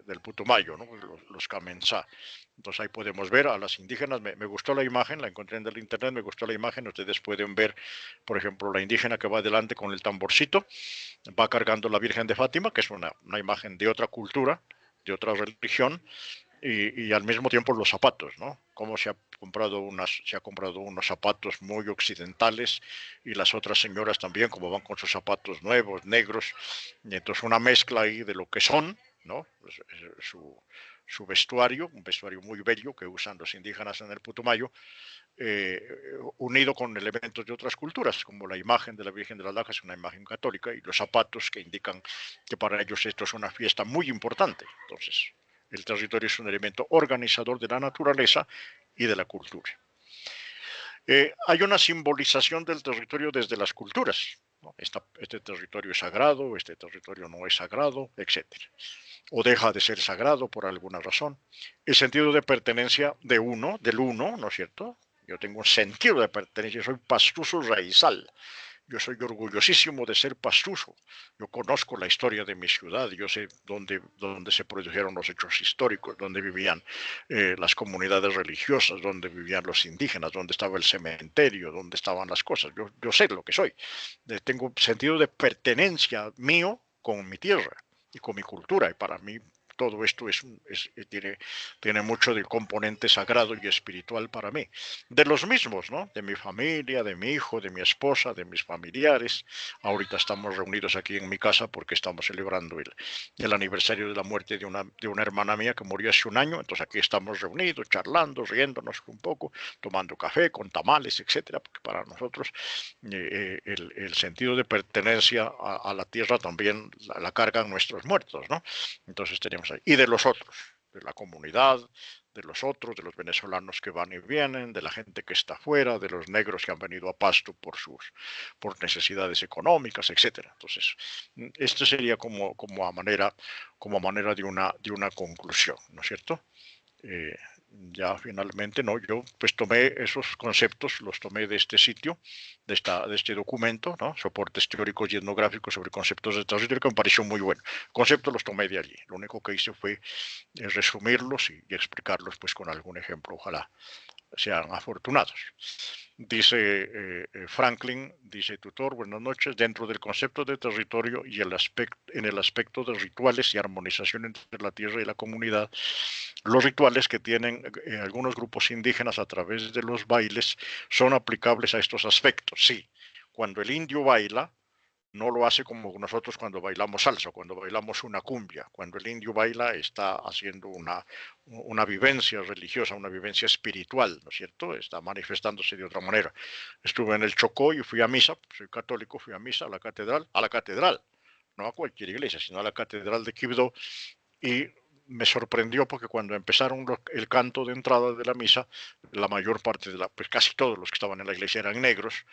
del Putumayo, ¿no? Los Camensá. Entonces ahí podemos ver a las indígenas. Me gustó la imagen, la encontré en el internet, me gustó la imagen. Ustedes pueden ver, por ejemplo, la indígena que va adelante con el tamborcito, va cargando la Virgen de Fátima, que es una imagen de otra cultura, de otra religión, y al mismo tiempo los zapatos, ¿no? Cómo se ha comprado unos zapatos muy occidentales, y las otras señoras también, como van con sus zapatos nuevos, negros, y entonces una mezcla ahí de lo que son, ¿no? Su vestuario, un vestuario muy bello que usan los indígenas en el Putumayo, unido con elementos de otras culturas, como la imagen de la Virgen de las Lajas, es una imagen católica, y los zapatos que indican que para ellos esto es una fiesta muy importante. Entonces, el territorio es un elemento organizador de la naturaleza y de la cultura. Hay una simbolización del territorio desde las culturas, ¿no? Este territorio es sagrado, este territorio no es sagrado, etc. O deja de ser sagrado por alguna razón. El sentido de pertenencia del uno, ¿no es cierto?, Yo tengo un sentido de pertenencia, soy pastuso raizal. Yo soy orgullosísimo de ser pastuso. Yo conozco la historia de mi ciudad, yo sé dónde se produjeron los hechos históricos, dónde vivían las comunidades religiosas, dónde vivían los indígenas, dónde estaba el cementerio, dónde estaban las cosas. Yo sé lo que soy. Tengo sentido de pertenencia mío con mi tierra y con mi cultura, y para mí todo esto tiene mucho de componente sagrado y espiritual para mí. De los mismos, ¿no? De mi familia, de mi hijo, de mi esposa, de mis familiares. Ahorita estamos reunidos aquí en mi casa porque estamos celebrando el aniversario de la muerte de una hermana mía que murió hace un año. Entonces aquí estamos reunidos, charlando, riéndonos un poco, tomando café con tamales, etcétera, porque para nosotros el sentido de pertenencia a la tierra también la cargan nuestros muertos, ¿no? Entonces tenemos ahí. Y de los otros, de la comunidad, de los otros, de los venezolanos que van y vienen, de la gente que está afuera, de los negros que han venido a Pasto por necesidades económicas, etcétera. Entonces, esto sería como a manera de una conclusión, ¿no es cierto? Ya finalmente, no, yo pues tomé esos conceptos, los tomé de este sitio, de este documento, ¿no? Soportes teóricos y etnográficos sobre conceptos de territorio, que me pareció muy bueno. Conceptos los tomé de allí. Lo único que hice fue resumirlos y explicarlos pues con algún ejemplo. Ojalá sean afortunados. Dice Franklin, dice tutor, buenas noches, dentro del concepto de territorio y en el aspecto de rituales y armonización entre la tierra y la comunidad, los rituales que tienen algunos grupos indígenas a través de los bailes son aplicables a estos aspectos. Sí, cuando el indio baila, no lo hace como nosotros cuando bailamos salsa, cuando bailamos una cumbia. Cuando el indio baila está haciendo una vivencia religiosa, una vivencia espiritual, ¿no es cierto? Está manifestándose de otra manera. Estuve en el Chocó y fui a misa, soy católico, fui a misa a la catedral, no a cualquier iglesia, sino a la catedral de Quibdó, y me sorprendió porque cuando empezaron el canto de entrada de la misa, la mayor parte pues casi todos los que estaban en la iglesia eran negros.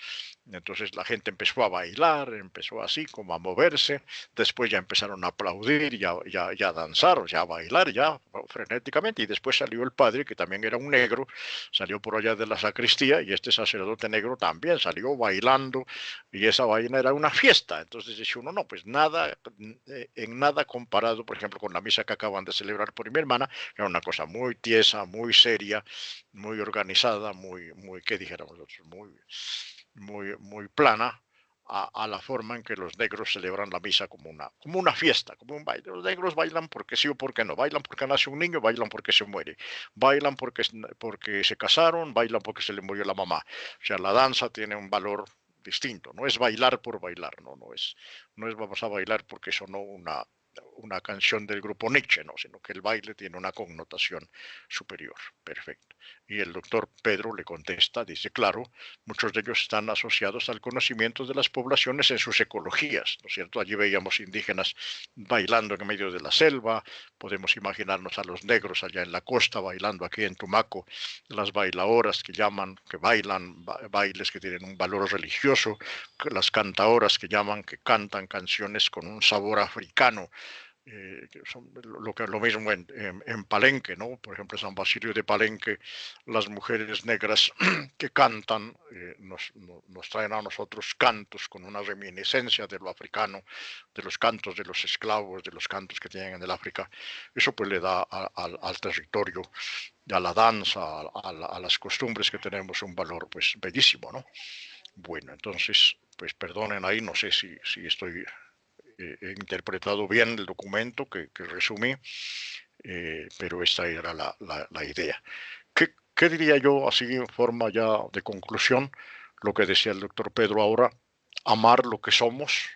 Entonces la gente empezó a bailar, empezó así como a moverse, después ya empezaron a aplaudir, ya a danzar, ya a bailar, ya frenéticamente, y después salió el padre, que también era un negro, salió por allá de la sacristía, y este sacerdote negro también salió bailando, y esa vaina era una fiesta. Entonces dice uno, no, pues nada, en nada comparado, por ejemplo, con la misa que acaban de celebrar por mi hermana, que era una cosa muy tiesa, muy seria, muy organizada, ¿qué dijéramos nosotros? Muy plana a la forma en que los negros celebran la misa como una fiesta, como un baile. Los negros bailan porque sí o porque no, bailan porque nace un niño, bailan porque se muere, bailan porque se casaron, bailan porque se le murió la mamá. O sea, la danza tiene un valor distinto, no es bailar por bailar, no es vamos a bailar porque sonó una canción del grupo Nietzsche, no, sino que el baile tiene una connotación superior. Perfecto. Y el doctor Pedro le contesta, dice, claro, muchos de ellos están asociados al conocimiento de las poblaciones en sus ecologías, ¿no es cierto? Allí veíamos indígenas bailando en medio de la selva, podemos imaginarnos a los negros allá en la costa bailando aquí en Tumaco, las bailadoras que bailan bailes que tienen un valor religioso, las cantaoras que cantan canciones con un sabor africano, que son lo mismo en Palenque, ¿no? Por ejemplo, en San Basilio de Palenque, las mujeres negras que cantan nos traen a nosotros cantos con una reminiscencia de lo africano, de los cantos de los esclavos, de los cantos que tienen en el África. Eso pues le da al territorio, a la danza, a las costumbres que tenemos un valor pues bellísimo, ¿no? Bueno, entonces, pues perdonen ahí, no sé si estoy he interpretado bien el documento que resumí, pero esta era la idea. ¿Qué diría yo así en forma ya de conclusión? Lo que decía el doctor Pedro ahora, amar lo que somos,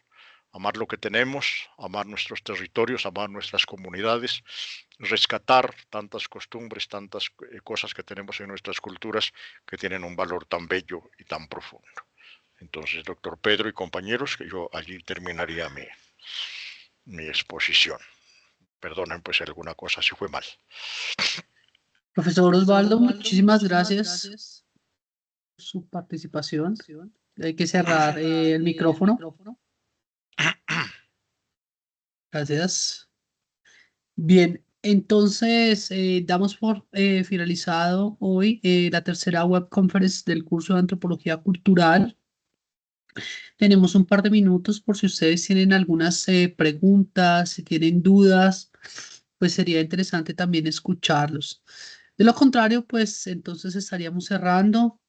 amar lo que tenemos, amar nuestros territorios, amar nuestras comunidades, rescatar tantas costumbres, tantas cosas que tenemos en nuestras culturas que tienen un valor tan bello y tan profundo. Entonces, doctor Pedro y compañeros, que yo allí terminaría mi exposición. Perdonen pues alguna cosa si fue mal. Profesor Osvaldo, muchísimas gracias por su participación. Hay que cerrar el micrófono. Gracias. Bien, Entonces, damos por finalizado hoy la tercera web conference del curso de Antropología Cultural. Tenemos un par de minutos por si ustedes tienen algunas preguntas, si tienen dudas, pues sería interesante también escucharlos. De lo contrario, pues entonces estaríamos cerrando.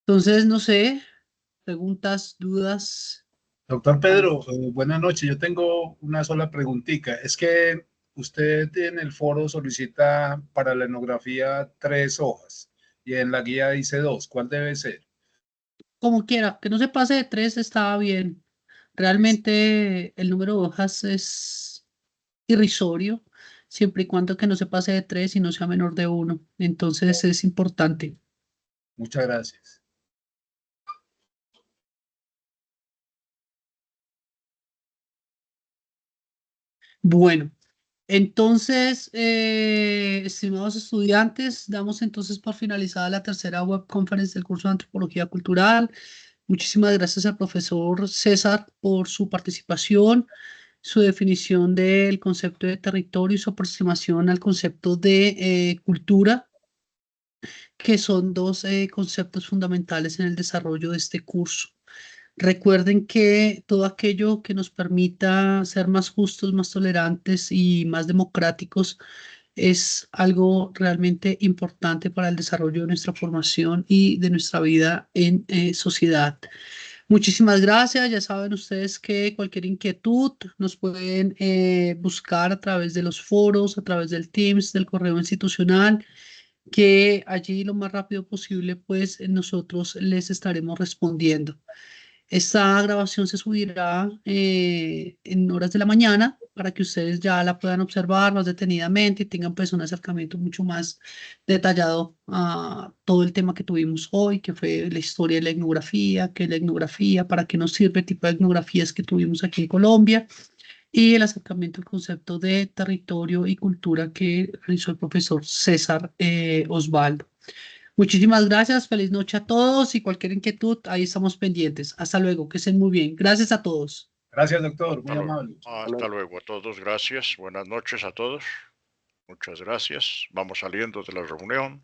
Entonces, no sé, preguntas, dudas. Doctor Pedro, buenas noches. Yo tengo una sola preguntita. Es que usted en el foro solicita para la etnografía 3 hojas y en la guía dice 2. ¿Cuál debe ser? Como quiera, que no se pase de 3 está bien. Realmente el número de hojas es irrisorio, siempre y cuando que no se pase de 3 y no sea menor de 1. Entonces es importante. Muchas gracias. Bueno, entonces, estimados estudiantes, damos entonces por finalizada la tercera web conference del curso de Antropología Cultural. Muchísimas gracias al profesor César por su participación, su definición del concepto de territorio y su aproximación al concepto de cultura, que son dos conceptos fundamentales en el desarrollo de este curso. Recuerden que todo aquello que nos permita ser más justos, más tolerantes y más democráticos es algo realmente importante para el desarrollo de nuestra formación y de nuestra vida en sociedad. Muchísimas gracias. Ya saben ustedes que cualquier inquietud nos pueden buscar a través de los foros, a través del Teams, del correo institucional, que allí lo más rápido posible, pues nosotros les estaremos respondiendo. Esta grabación se subirá en horas de la mañana para que ustedes ya la puedan observar más detenidamente y tengan pues un acercamiento mucho más detallado a todo el tema que tuvimos hoy, que fue la historia de la etnografía, qué es la etnografía, para qué nos sirve el tipo de etnografías que tuvimos aquí en Colombia y el acercamiento al concepto de territorio y cultura que realizó el profesor César Osvaldo. Muchísimas gracias, feliz noche a todos y cualquier inquietud, ahí estamos pendientes. Hasta luego, que estén muy bien. Gracias a todos. Gracias, doctor. Hasta Muy luego. amable. Hasta luego a todos. Gracias. Buenas noches a todos. Muchas gracias. Vamos saliendo de la reunión.